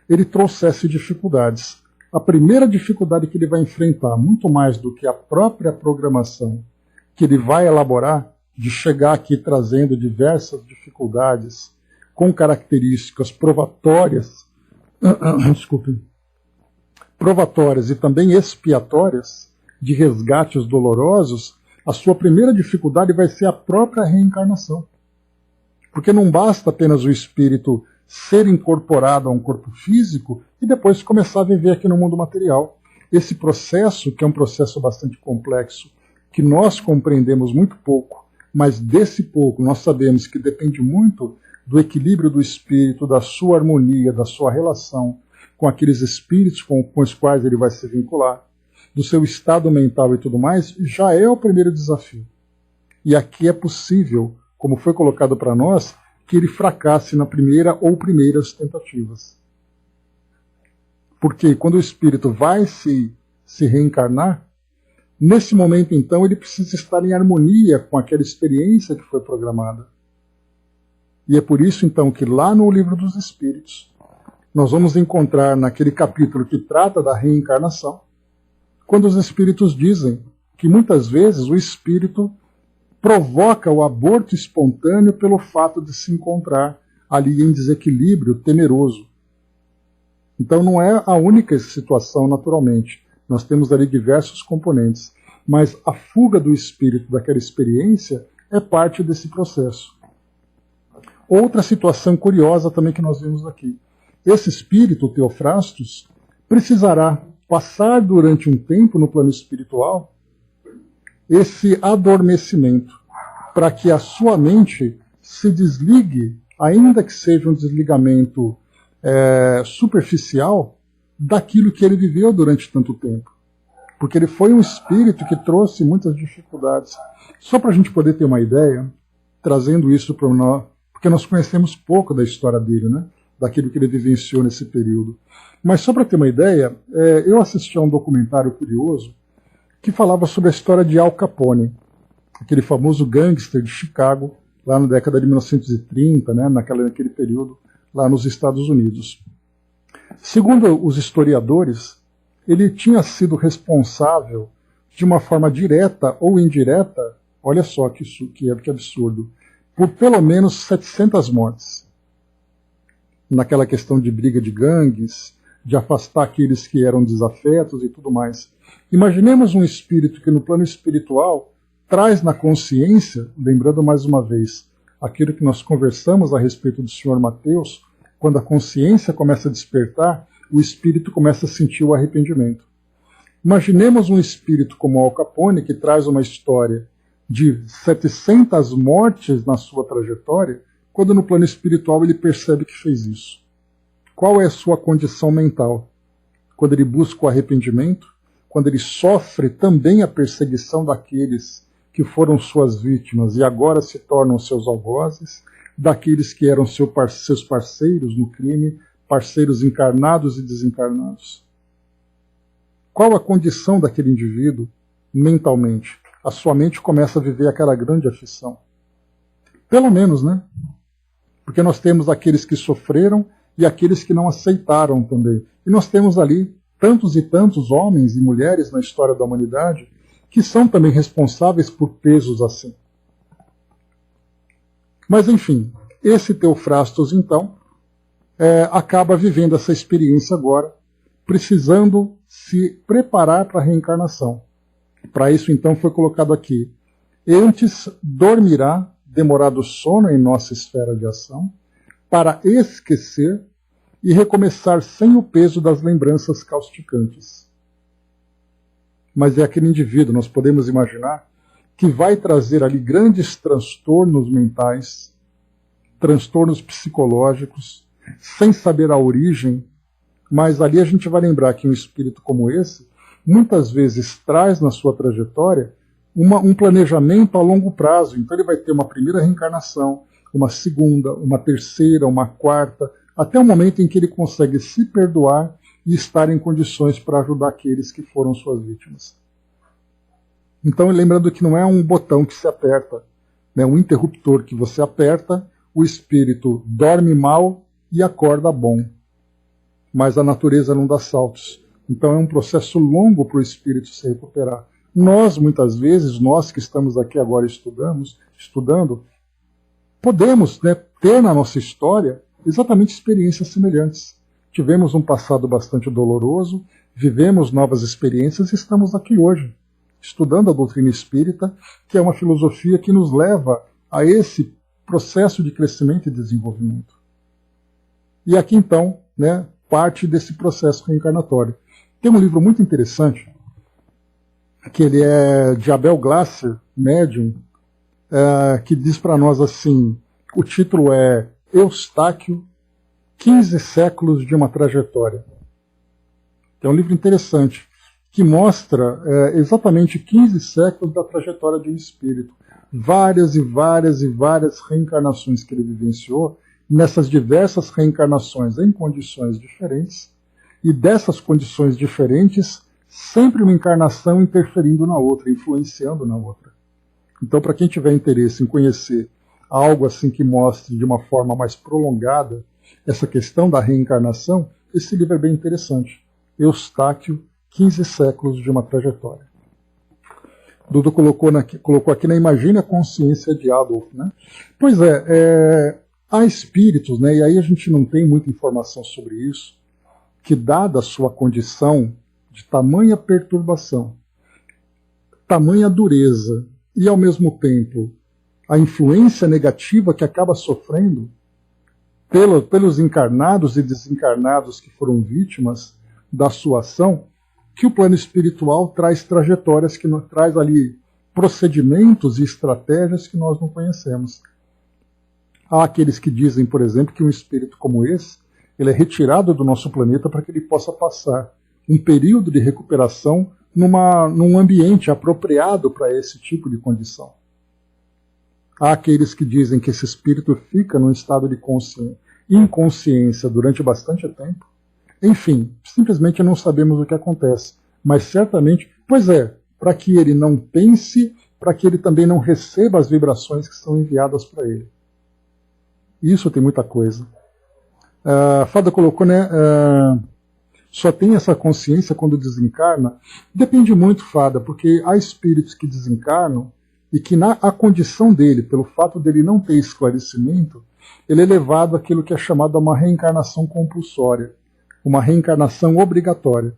ele trouxesse dificuldades. A primeira dificuldade que ele vai enfrentar, muito mais do que a própria programação que ele vai elaborar, de chegar aqui trazendo diversas dificuldades com características provatórias, provatórias e também expiatórias, de resgates dolorosos, a sua primeira dificuldade vai ser a própria reencarnação. Porque não basta apenas o espírito ser incorporado a um corpo físico e depois começar a viver aqui no mundo material. Esse processo, que é um processo bastante complexo, que nós compreendemos muito pouco, mas desse pouco nós sabemos que depende muito do equilíbrio do espírito, da sua harmonia, da sua relação com aqueles espíritos com os quais ele vai se vincular, do seu estado mental e tudo mais, já é o primeiro desafio. E aqui é possível, como foi colocado para nós, que ele fracasse na primeira ou primeiras tentativas. Porque quando o espírito vai se reencarnar, nesse momento então ele precisa estar em harmonia com aquela experiência que foi programada. E é por isso então que lá no Livro dos Espíritos, nós vamos encontrar naquele capítulo que trata da reencarnação, quando os espíritos dizem que muitas vezes o espírito provoca o aborto espontâneo pelo fato de se encontrar ali em desequilíbrio temeroso. Então não é a única situação, naturalmente. Nós temos ali diversos componentes, mas a fuga do espírito daquela experiência é parte desse processo. Outra situação curiosa também que nós vimos aqui. Esse espírito, o Teofrastos, precisará passar durante um tempo no plano espiritual esse adormecimento, para que a sua mente se desligue, ainda que seja um desligamento superficial, daquilo que ele viveu durante tanto tempo. Porque ele foi um espírito que trouxe muitas dificuldades. Só para a gente poder ter uma ideia, trazendo isso para nós, porque nós conhecemos pouco da história dele, né? Daquilo que ele vivenciou nesse período. Mas só para ter uma ideia, eu assisti a um documentário curioso que falava sobre a história de Al Capone, aquele famoso gangster de Chicago, lá na década de 1930, né, naquele período, lá nos Estados Unidos. Segundo os historiadores, ele tinha sido responsável de uma forma direta ou indireta, olha só que absurdo, por pelo menos 700 mortes. Naquela questão de briga de gangues, de afastar aqueles que eram desafetos e tudo mais. Imaginemos um espírito que no plano espiritual traz na consciência, lembrando mais uma vez, aquilo que nós conversamos a respeito do Sr. Mateus, quando a consciência começa a despertar, o espírito começa a sentir o arrependimento. Imaginemos um espírito como Al Capone, que traz uma história de 700 mortes na sua trajetória, quando no plano espiritual ele percebe que fez isso. Qual é a sua condição mental? Quando ele busca o arrependimento, quando ele sofre também a perseguição daqueles que foram suas vítimas e agora se tornam seus algozes, daqueles que eram seus parceiros no crime, parceiros encarnados e desencarnados. Qual a condição daquele indivíduo mentalmente? A sua mente começa a viver aquela grande aflição. Pelo menos, né? Porque nós temos aqueles que sofreram e aqueles que não aceitaram também. E nós temos ali tantos e tantos homens e mulheres na história da humanidade que são também responsáveis por pesos assim. Mas, enfim, esse Teofrastos, então, acaba vivendo essa experiência agora, precisando se preparar para a reencarnação. Para isso, então, foi colocado aqui: antes dormirá, demorado sono em nossa esfera de ação, para esquecer e recomeçar sem o peso das lembranças causticantes. Mas é aquele indivíduo, nós podemos imaginar, que vai trazer ali grandes transtornos mentais, transtornos psicológicos, sem saber a origem, mas ali a gente vai lembrar que um espírito como esse, muitas vezes traz na sua trajetória um planejamento a longo prazo. Então ele vai ter uma primeira reencarnação, uma segunda, uma terceira, uma quarta, até o momento em que ele consegue se perdoar e estar em condições para ajudar aqueles que foram suas vítimas. Então, lembrando que não é um botão que se aperta, né, um interruptor que você aperta, o espírito dorme mal e acorda bom. Mas a natureza não dá saltos. Então é um processo longo para o espírito se recuperar. Nós, muitas vezes, nós que estamos aqui agora estudando, podemos, né, ter na nossa história exatamente experiências semelhantes. Tivemos um passado bastante doloroso, vivemos novas experiências e estamos aqui hoje, estudando a doutrina espírita, que é uma filosofia que nos leva a esse processo de crescimento e desenvolvimento. E aqui então, né, parte desse processo reencarnatório. Tem um livro muito interessante, que ele é de Abel Glasser, médium, que diz para nós assim, o título é Eustáquio, 15 séculos de uma trajetória. É um livro interessante, que mostra exatamente 15 séculos da trajetória de um espírito. Várias e várias e várias reencarnações que ele vivenciou, nessas diversas reencarnações em condições diferentes, e dessas condições diferentes, sempre uma encarnação interferindo na outra, influenciando na outra. Então, para quem tiver interesse em conhecer algo assim que mostre de uma forma mais prolongada essa questão da reencarnação, esse livro é bem interessante. Eustáquio, 15 séculos de uma trajetória. Dudu colocou aqui na Imagine a Consciência de Adolf. Né? Pois há espíritos, né, e aí a gente não tem muita informação sobre isso, que dada a sua condição de tamanha perturbação, tamanha dureza, e ao mesmo tempo a influência negativa que acaba sofrendo pelos encarnados e desencarnados que foram vítimas da sua ação, que o plano espiritual traz trajetórias, que traz ali procedimentos e estratégias que nós não conhecemos. Há aqueles que dizem, por exemplo, que um espírito como esse, ele é retirado do nosso planeta para que ele possa passar um período de recuperação num ambiente apropriado para esse tipo de condição. Há aqueles que dizem que esse espírito fica num estado de inconsciência durante bastante tempo. Enfim, simplesmente não sabemos o que acontece. Mas certamente, para que ele não pense, para que ele também não receba as vibrações que são enviadas para ele. Isso tem muita coisa. A Fada colocou, né? Só tem essa consciência quando desencarna. Depende muito, Fada, porque há espíritos que desencarnam e que a condição dele, pelo fato dele não ter esclarecimento, ele é levado àquilo que é chamado uma reencarnação compulsória, uma reencarnação obrigatória,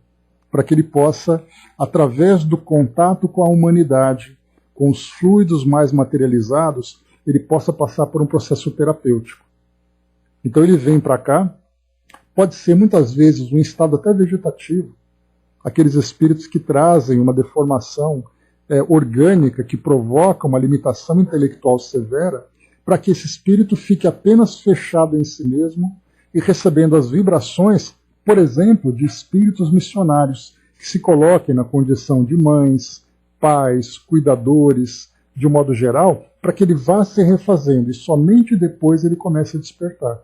para que ele possa, através do contato com a humanidade, com os fluidos mais materializados, ele possa passar por um processo terapêutico. Então ele vem para cá, pode ser muitas vezes um estado até vegetativo, aqueles espíritos que trazem uma deformação orgânica, que provoca uma limitação intelectual severa, para que esse espírito fique apenas fechado em si mesmo e recebendo as vibrações, por exemplo, de espíritos missionários, que se coloquem na condição de mães, pais, cuidadores, de um modo geral, para que ele vá se refazendo e somente depois ele comece a despertar.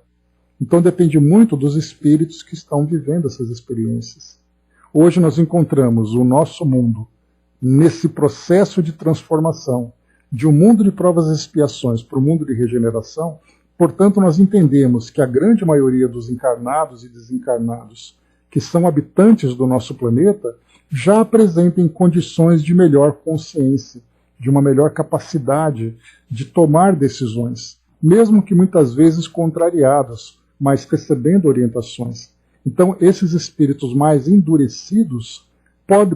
Então depende muito dos espíritos que estão vivendo essas experiências. Hoje nós encontramos o nosso mundo nesse processo de transformação, de um mundo de provas e expiações para um mundo de regeneração. Portanto, nós entendemos que a grande maioria dos encarnados e desencarnados que são habitantes do nosso planeta já apresentem condições de melhor consciência, de uma melhor capacidade de tomar decisões, mesmo que muitas vezes contrariadas, mas recebendo orientações. Então, esses espíritos mais endurecidos,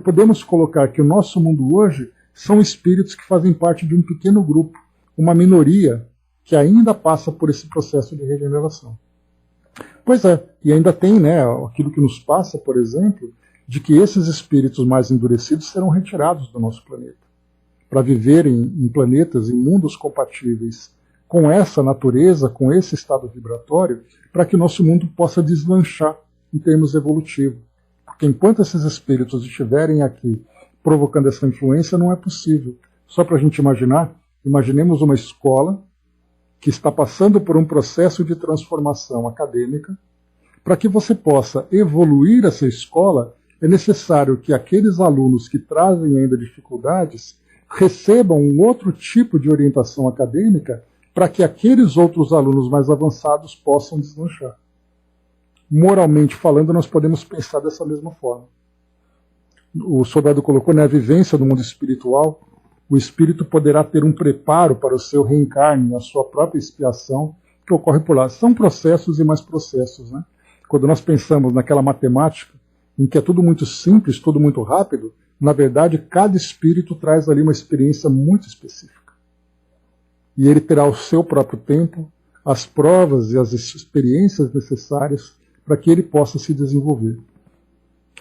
podemos colocar que o nosso mundo hoje são espíritos que fazem parte de um pequeno grupo, uma minoria que ainda passa por esse processo de regeneração. Pois é, e ainda tem, né, aquilo que nos passa, por exemplo, de que esses espíritos mais endurecidos serão retirados do nosso planeta, para viverem em planetas, em mundos compatíveis com essa natureza, com esse estado vibratório, para que o nosso mundo possa deslanchar em termos evolutivos. Porque enquanto esses espíritos estiverem aqui provocando essa influência, não é possível Só para a gente imaginar, imaginemos uma escola que está passando por um processo de transformação acadêmica. Para que você possa evoluir essa escola, é necessário que aqueles alunos que trazem ainda dificuldades recebam um outro tipo de orientação acadêmica para que aqueles outros alunos mais avançados possam deslanchar. Moralmente falando, nós podemos pensar dessa mesma forma. O soldado colocou, né, a vivência do mundo espiritual, o espírito poderá ter um preparo para o seu reencarne, a sua própria expiação, que ocorre por lá. São processos e mais processos, né? Quando nós pensamos naquela matemática, em que é tudo muito simples, tudo muito rápido, na verdade, cada espírito traz ali uma experiência muito específica. E ele terá o seu próprio tempo, as provas e as experiências necessárias para que ele possa se desenvolver.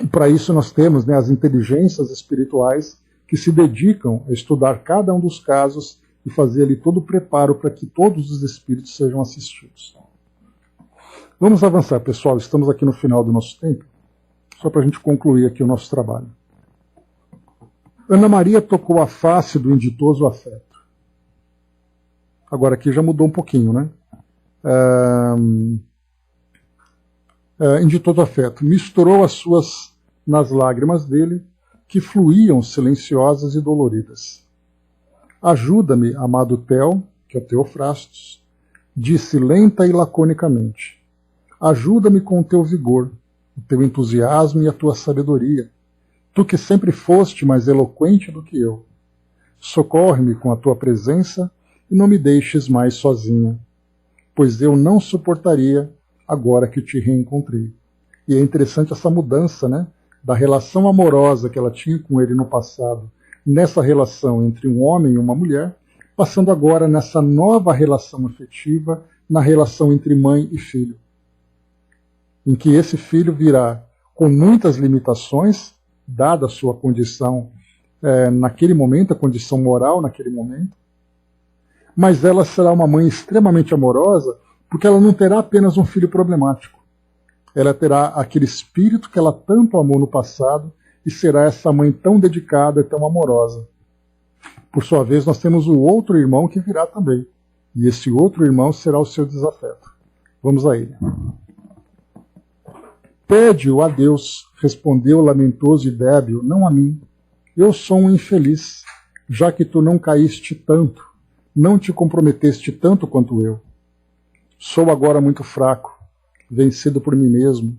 E para isso nós temos, né, as inteligências espirituais que se dedicam a estudar cada um dos casos e fazer ali todo o preparo para que todos os espíritos sejam assistidos. Vamos avançar, pessoal. Estamos aqui no final do nosso tempo, só para a gente concluir aqui o nosso trabalho. Ana Maria tocou a face do inditoso afeto. Agora aqui já mudou um pouquinho, né? Inditoso afeto. Misturou as suas nas lágrimas dele, que fluíam silenciosas e doloridas. Ajuda-me, amado Theo, que é Teofrastos, disse lenta e laconicamente. Ajuda-me com o teu vigor, o teu entusiasmo e a tua sabedoria, tu que sempre foste mais eloquente do que eu. Socorre-me com a tua presença e não me deixes mais sozinha, pois eu não suportaria agora que te reencontrei. E é interessante essa mudança, né, da relação amorosa que ela tinha com ele no passado, nessa relação entre um homem e uma mulher, passando agora nessa nova relação afetiva, na relação entre mãe e filho, em que esse filho virá com muitas limitações, dada a sua condição naquele momento, a condição moral naquele momento, mas ela será uma mãe extremamente amorosa, porque ela não terá apenas um filho problemático. Ela terá aquele espírito que ela tanto amou no passado e será essa mãe tão dedicada e tão amorosa. Por sua vez, nós temos o outro irmão que virá também. E esse outro irmão será o seu desafeto. Vamos a ele. Pede-o a Deus, respondeu lamentoso e débil, não a mim. Eu sou um infeliz, já que tu não caíste tanto, não te comprometeste tanto quanto eu. Sou agora muito fraco, vencido por mim mesmo.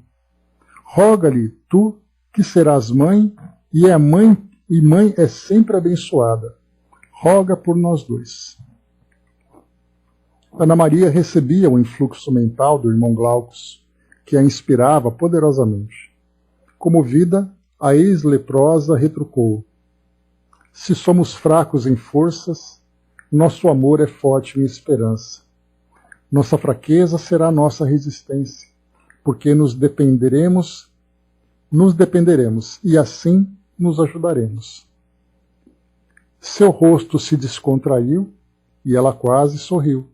Roga-lhe, tu, que serás mãe, e mãe é sempre abençoada. Roga por nós dois. Ana Maria recebia o influxo mental do irmão Glaucus, que a inspirava poderosamente. Comovida, a ex-leprosa retrucou: se somos fracos em forças, nosso amor é forte em esperança. Nossa fraqueza será nossa resistência, porque nos dependeremos e assim nos ajudaremos. Seu rosto se descontraiu e ela quase sorriu.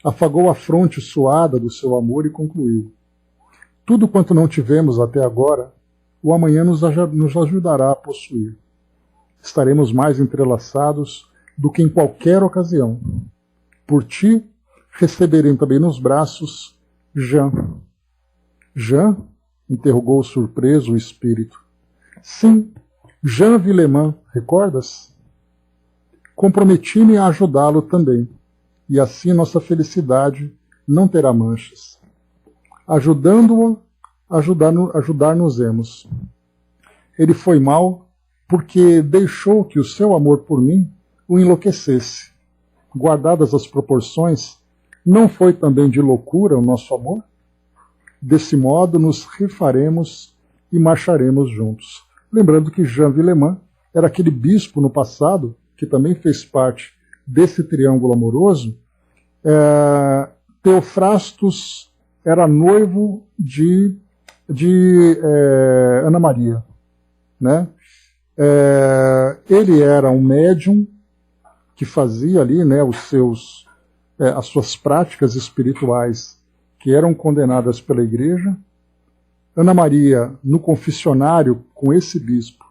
Afagou a fronte suada do seu amor e concluiu: tudo quanto não tivemos até agora, o amanhã nos ajudará a possuir. Estaremos mais entrelaçados do que em qualquer ocasião. Por ti, receberei também nos braços Jean. Jean? Interrogou surpreso o espírito. Sim, Jean Villemin, recordas? Comprometi-me a ajudá-lo também, e assim nossa felicidade não terá manchas. Ajudando-o, ajudar-nos-emos. Ele foi mal porque deixou que o seu amor por mim o enlouquecesse. Guardadas as proporções, não foi também de loucura o nosso amor? Desse modo nos refaremos e marcharemos juntos. Lembrando que Jean Villemin era aquele bispo no passado, que também fez parte desse triângulo amoroso. Teofrastos era noivo de Ana Maria, né? Ele era um médium que fazia ali, né, as suas práticas espirituais que eram condenadas pela igreja. Ana Maria, no confessionário com esse bispo,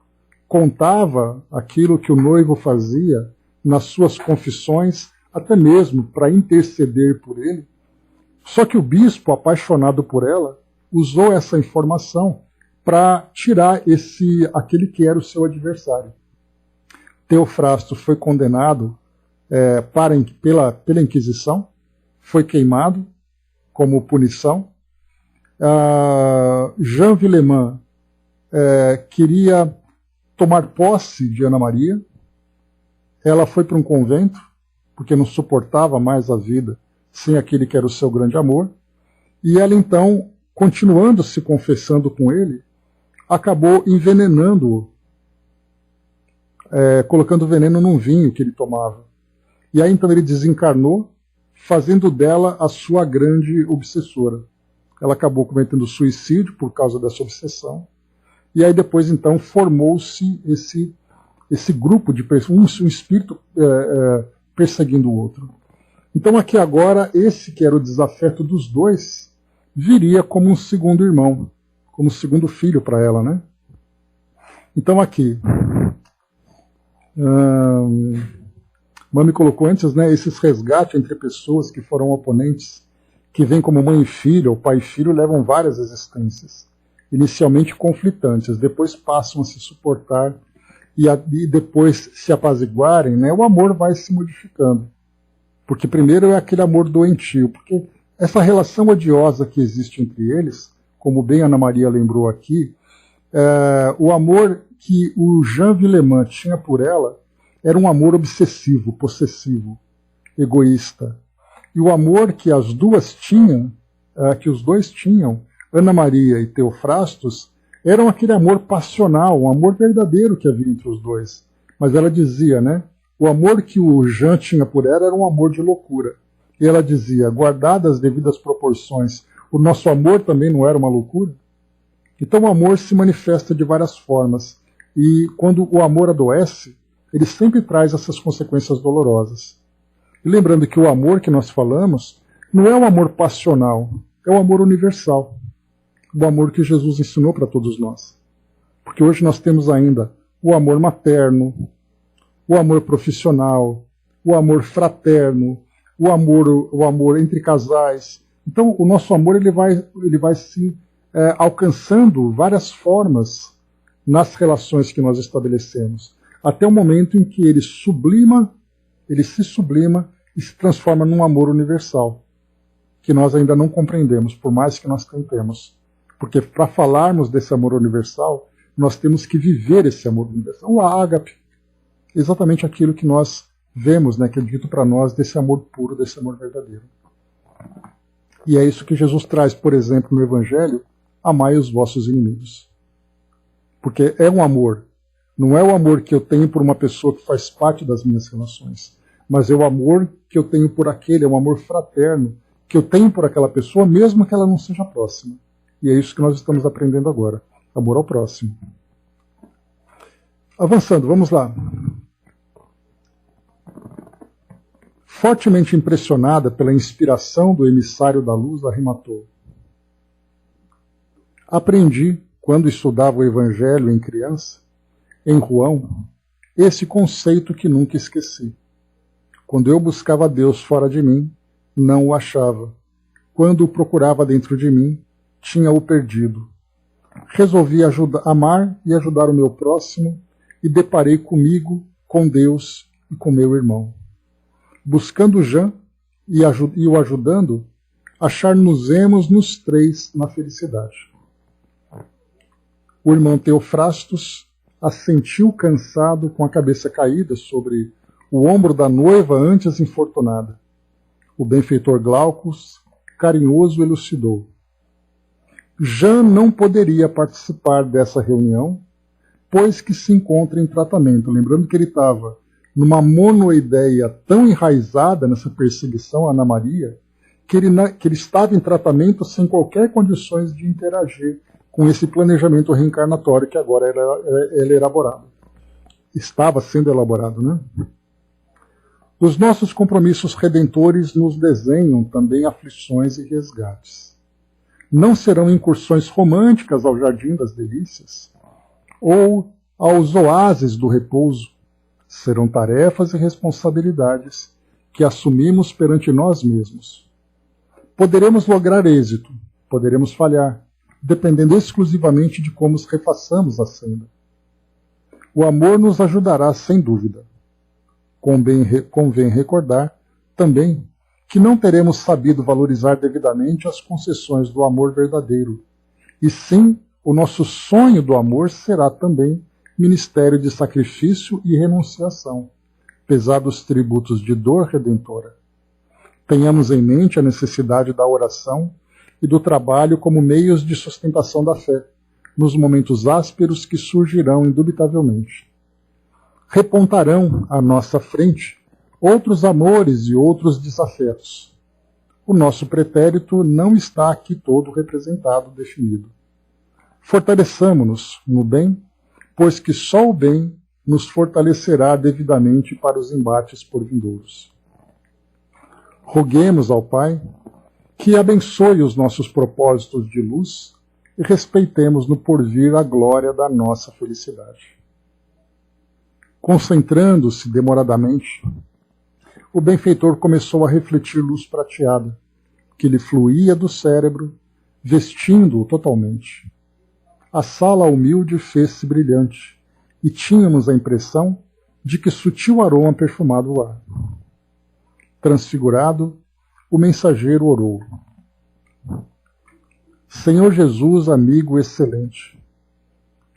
contava aquilo que o noivo fazia nas suas confissões, até mesmo para interceder por ele. Só que o bispo, apaixonado por ela, usou essa informação para tirar aquele que era o seu adversário. Teofrasto foi condenado pela Inquisição, foi queimado como punição. Jean Villemin queria tomar posse de Ana Maria. Ela foi para um convento, porque não suportava mais a vida sem aquele que era o seu grande amor. E ela então, continuando se confessando com ele, acabou envenenando-o, colocando veneno num vinho que ele tomava. E aí então ele desencarnou, fazendo dela a sua grande obsessora. Ela acabou cometendo suicídio por causa dessa obsessão. E aí depois então formou-se esse grupo de pessoas, um espírito perseguindo o outro. Então aqui agora, esse que era o desafeto dos dois, viria como um segundo irmão, como um segundo filho para ela, né? Então aqui, Mami colocou antes, né, esses resgates entre pessoas que foram oponentes, que vêm como mãe e filho, ou pai e filho, levam várias existências, inicialmente conflitantes, depois passam a se suportar e depois se apaziguarem, né, o amor vai se modificando. Porque primeiro é aquele amor doentio, porque essa relação odiosa que existe entre eles, como bem a Ana Maria lembrou aqui, o amor que o Jean Villemin tinha por ela era um amor obsessivo, possessivo, egoísta. E o amor que as duas tinham, que os dois tinham, Ana Maria e Teofrastos, era aquele amor passional, um amor verdadeiro que havia entre os dois. Mas ela dizia, né? O amor que o Jean tinha por ela era um amor de loucura. E ela dizia, guardadas as devidas proporções, o nosso amor também não era uma loucura? Então o amor se manifesta de várias formas. E quando o amor adoece, ele sempre traz essas consequências dolorosas. E lembrando que o amor que nós falamos não é um amor passional, é o amor universal. O amor que Jesus ensinou para todos nós. Porque hoje nós temos ainda o amor materno, o amor profissional, o amor fraterno, o amor entre casais. Então o nosso amor ele vai se alcançando várias formas nas relações que nós estabelecemos, até o momento em que ele se sublima e se transforma num amor universal, que nós ainda não compreendemos, por mais que nós tentemos. Porque para falarmos desse amor universal, nós temos que viver esse amor universal. O ágape, exatamente aquilo que nós vemos, né, que é dito para nós desse amor puro, desse amor verdadeiro. E é isso que Jesus traz, por exemplo, no Evangelho, amai os vossos inimigos. Porque é um amor. Não é o amor que eu tenho por uma pessoa que faz parte das minhas relações, mas é o amor que eu tenho por aquele, é um amor fraterno que eu tenho por aquela pessoa, mesmo que ela não seja próxima. E é isso que nós estamos aprendendo agora. Amor ao próximo. Avançando, vamos lá. Fortemente impressionada pela inspiração do emissário da luz, arrematou. Aprendi, quando estudava o Evangelho em criança, em Rouen, esse conceito que nunca esqueci. Quando eu buscava Deus fora de mim, não o achava. Quando o procurava dentro de mim, tinha-o perdido. Resolvi amar e ajudar o meu próximo e deparei comigo, com Deus e com meu irmão. Buscando Jean e o ajudando, achar-nos-emos nos três na felicidade. O irmão Teofrastos assentiu cansado com a cabeça caída sobre o ombro da noiva antes infortunada. O benfeitor Glaucus, carinhoso, elucidou. Jean não poderia participar dessa reunião, pois que se encontra em tratamento. Lembrando que ele estava numa monoideia tão enraizada nessa perseguição a Ana Maria, que ele estava em tratamento sem qualquer condições de interagir com esse planejamento reencarnatório que agora era elaborado. Estava sendo elaborado, né? Os nossos compromissos redentores nos desenham também aflições e resgates. Não serão incursões românticas ao jardim das delícias ou aos oásis do repouso. Serão tarefas e responsabilidades que assumimos perante nós mesmos. Poderemos lograr êxito, poderemos falhar, dependendo exclusivamente de como refaçamos a senda. O amor nos ajudará sem dúvida. Convém recordar também que não teremos sabido valorizar devidamente as concessões do amor verdadeiro, e sim, o nosso sonho do amor será também ministério de sacrifício e renunciação, pesados tributos de dor redentora. Tenhamos em mente a necessidade da oração e do trabalho como meios de sustentação da fé, nos momentos ásperos que surgirão indubitavelmente. Repontarão à nossa frente outros amores e outros desafetos. O nosso pretérito não está aqui todo representado, definido. Fortaleçamo-nos no bem, pois que só o bem nos fortalecerá devidamente para os embates por vindouros. Roguemos ao Pai que abençoe os nossos propósitos de luz e respeitemos no porvir a glória da nossa felicidade. Concentrando-se demoradamente, o benfeitor começou a refletir luz prateada, que lhe fluía do cérebro, vestindo-o totalmente. A sala humilde fez-se brilhante, e tínhamos a impressão de que sutil aroma perfumava o ar. Transfigurado, o mensageiro orou. Senhor Jesus, amigo excelente,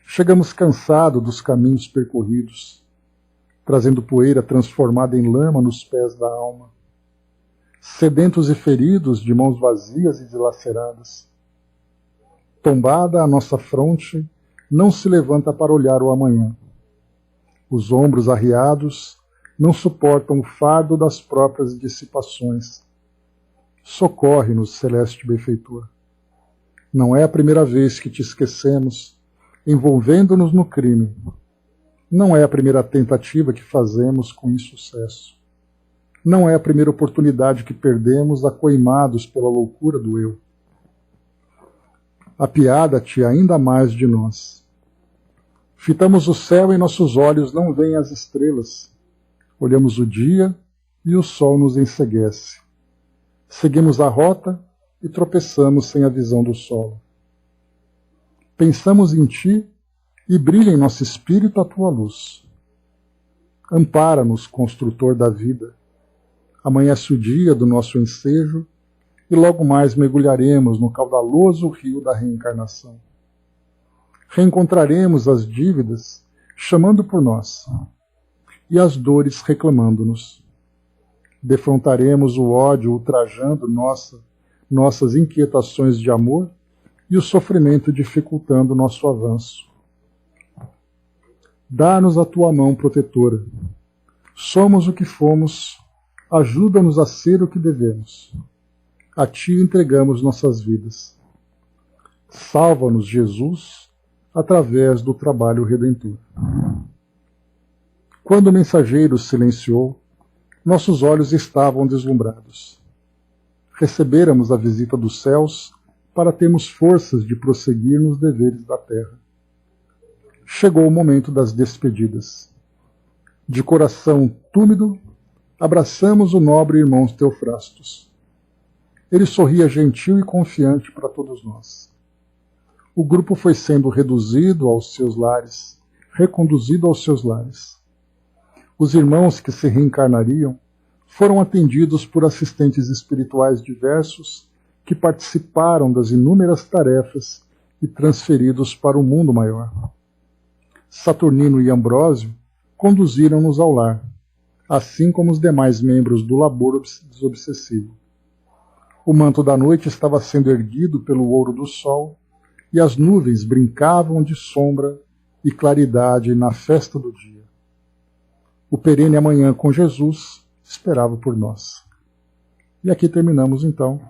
chegamos cansados dos caminhos percorridos, trazendo poeira transformada em lama nos pés da alma, sedentos e feridos, de mãos vazias e dilaceradas. Tombada a nossa fronte, não se levanta para olhar o amanhã. Os ombros arriados não suportam o fardo das próprias dissipações. Socorre-nos, celeste benfeitor. Não é a primeira vez que te esquecemos, envolvendo-nos no crime. Não é a primeira tentativa que fazemos com insucesso. Não é a primeira oportunidade que perdemos acoimados pela loucura do eu. Apiada-te ainda mais de nós. Fitamos o céu e nossos olhos não veem as estrelas. Olhamos o dia e o sol nos enceguece. Seguimos a rota e tropeçamos sem a visão do solo. Pensamos em ti e brilha em nosso espírito a tua luz. Ampara-nos, construtor da vida. Amanhece o dia do nosso ensejo e logo mais mergulharemos no caudaloso rio da reencarnação. Reencontraremos as dívidas chamando por nós e as dores reclamando-nos. Defrontaremos o ódio ultrajando nossas inquietações de amor e o sofrimento dificultando nosso avanço. Dá-nos a tua mão protetora. Somos o que fomos, ajuda-nos a ser o que devemos. A ti entregamos nossas vidas. Salva-nos, Jesus, através do trabalho redentor. Quando o mensageiro silenciou, nossos olhos estavam deslumbrados. Recebêramos a visita dos céus para termos forças de prosseguir nos deveres da terra. Chegou o momento das despedidas. De coração túmido, abraçamos o nobre irmão Teofrastos. Ele sorria gentil e confiante para todos nós. O grupo foi sendo reconduzido aos seus lares. Os irmãos que se reencarnariam foram atendidos por assistentes espirituais diversos que participaram das inúmeras tarefas e transferidos para o mundo maior. Saturnino e Ambrósio conduziram-nos ao lar, assim como os demais membros do labor desobsessivo. O manto da noite estava sendo erguido pelo ouro do sol, e as nuvens brincavam de sombra e claridade na festa do dia. O perene amanhã com Jesus esperava por nós. E aqui terminamos, então,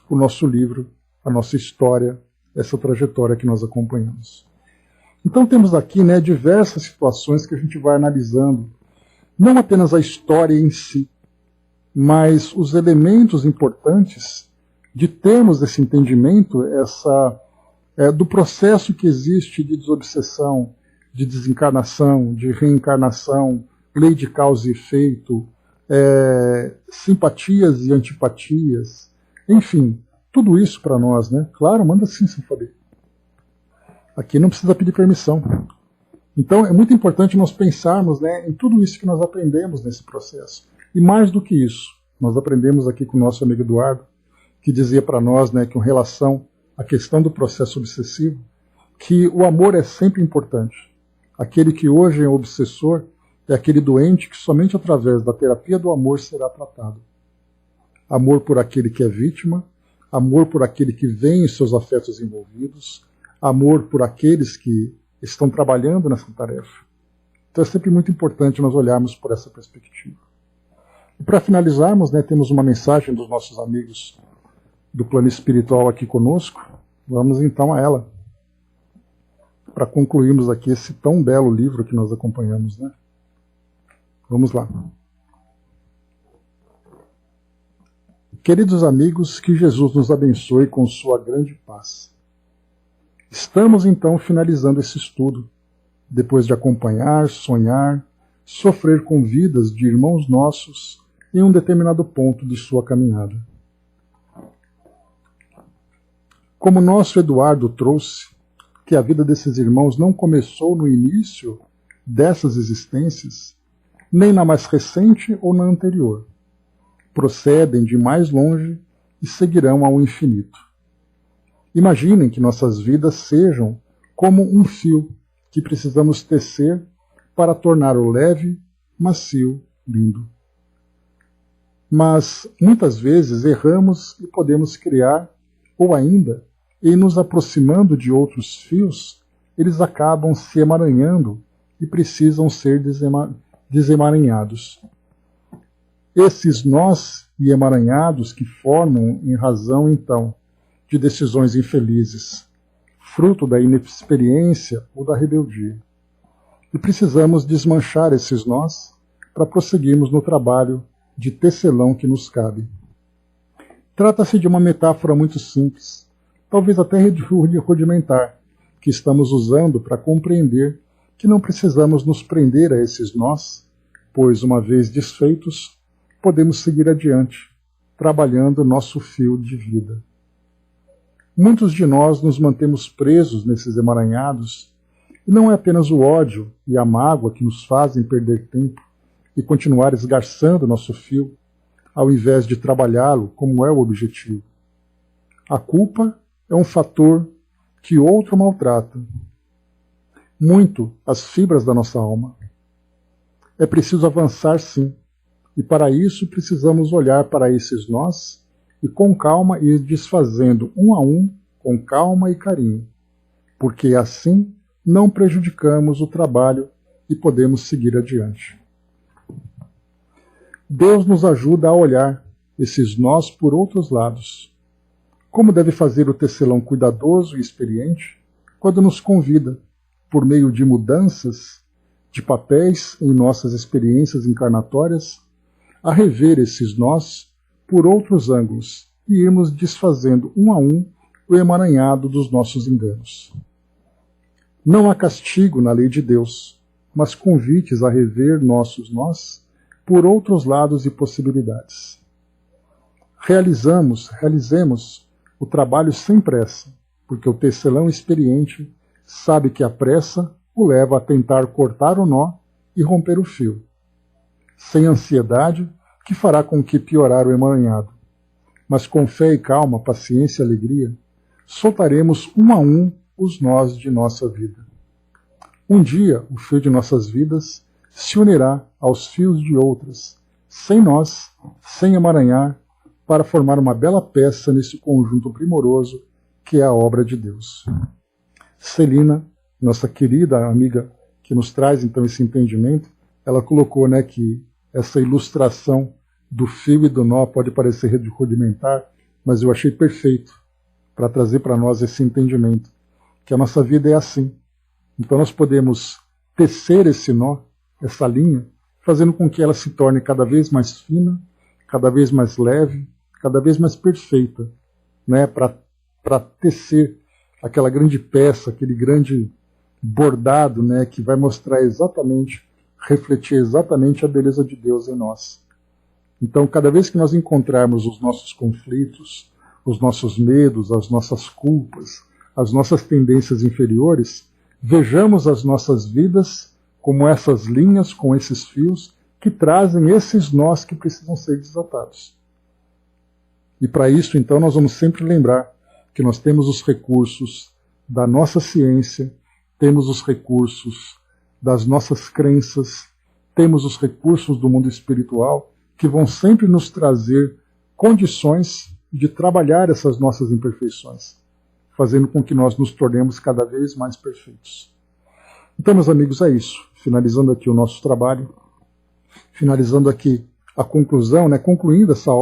o nosso livro, a nossa história, essa trajetória que nós acompanhamos. Então temos aqui, diversas situações que a gente vai analisando, não apenas a história em si, mas os elementos importantes de termos esse entendimento, do processo que existe de desobsessão, de desencarnação, de reencarnação, lei de causa e efeito, simpatias e antipatias, enfim, tudo isso para nós, né? Claro, manda sim, sem saber. Aqui não precisa pedir permissão. Então é muito importante nós pensarmos, né, em tudo isso que nós aprendemos nesse processo. E mais do que isso, nós aprendemos aqui com o nosso amigo Eduardo, que dizia para nós, né, que em relação à questão do processo obsessivo, que o amor é sempre importante. Aquele que hoje é obsessor é aquele doente que somente através da terapia do amor será tratado. Amor por aquele que é vítima, amor por aquele que vem em seus afetos envolvidos, amor por aqueles que estão trabalhando nessa tarefa. Então é sempre muito importante nós olharmos por essa perspectiva. E para finalizarmos, né, temos uma mensagem dos nossos amigos do plano espiritual aqui conosco. Vamos então a ela, para concluirmos aqui esse tão belo livro que nós acompanhamos, né? Vamos lá. Queridos amigos, que Jesus nos abençoe com sua grande paz. Estamos então finalizando esse estudo, depois de acompanhar, sonhar, sofrer com vidas de irmãos nossos em um determinado ponto de sua caminhada. Como nosso Eduardo trouxe, que a vida desses irmãos não começou no início dessas existências, nem na mais recente ou na anterior. Procedem de mais longe e seguirão ao infinito. Imaginem que nossas vidas sejam como um fio que precisamos tecer para torná-lo leve, macio, lindo. Mas, muitas vezes, erramos e podemos criar, ou ainda, em nos aproximando de outros fios, eles acabam se emaranhando e precisam ser desemaranhados. Esses nós e emaranhados que formam em razão, então, de decisões infelizes, fruto da inexperiência ou da rebeldia. E precisamos desmanchar esses nós para prosseguirmos no trabalho de tecelão que nos cabe. Trata-se de uma metáfora muito simples, talvez até rudimentar, que estamos usando para compreender que não precisamos nos prender a esses nós, pois, uma vez desfeitos, podemos seguir adiante, trabalhando nosso fio de vida. Muitos de nós nos mantemos presos nesses emaranhados, e não é apenas o ódio e a mágoa que nos fazem perder tempo e continuar esgarçando nosso fio, ao invés de trabalhá-lo como é o objetivo. A culpa é um fator que outro maltrata muito as fibras da nossa alma. É preciso avançar, sim, e para isso precisamos olhar para esses nós e com calma ir desfazendo um a um, com calma e carinho, porque assim não prejudicamos o trabalho e podemos seguir adiante. Deus nos ajuda a olhar esses nós por outros lados. Como deve fazer o tecelão cuidadoso e experiente quando nos convida, por meio de mudanças de papéis em nossas experiências encarnatórias, a rever esses nós por outros ângulos e irmos desfazendo um a um o emaranhado dos nossos enganos. Não há castigo na lei de Deus, mas convites a rever nossos nós por outros lados e possibilidades. Realizemos o trabalho sem pressa, porque o tecelão experiente sabe que a pressa o leva a tentar cortar o nó e romper o fio, sem ansiedade, que fará com que piorar o emaranhado. Mas com fé e calma, paciência e alegria, soltaremos um a um os nós de nossa vida. Um dia, o fio de nossas vidas se unirá aos fios de outras, sem nós, sem emaranhar, para formar uma bela peça nesse conjunto primoroso que é a obra de Deus. Celina, nossa querida amiga que nos traz então esse entendimento, ela colocou, né, que essa ilustração do fio e do nó pode parecer rudimentar, mas eu achei perfeito para trazer para nós esse entendimento, que a nossa vida é assim. Então nós podemos tecer esse nó, essa linha, fazendo com que ela se torne cada vez mais fina, cada vez mais leve, cada vez mais perfeita, né, para tecer aquela grande peça, aquele grande bordado, né, que vai mostrar exatamente refletir exatamente a beleza de Deus em nós. Então, cada vez que nós encontrarmos os nossos conflitos, os nossos medos, as nossas culpas, as nossas tendências inferiores, vejamos as nossas vidas como essas linhas com esses fios que trazem esses nós que precisam ser desatados. E para isso, então, nós vamos sempre lembrar que nós temos os recursos da nossa ciência, temos os recursos das nossas crenças, temos os recursos do mundo espiritual, que vão sempre nos trazer condições de trabalhar essas nossas imperfeições, fazendo com que nós nos tornemos cada vez mais perfeitos. Então, meus amigos, é isso. Finalizando aqui o nosso trabalho, finalizando aqui a conclusão, concluindo essa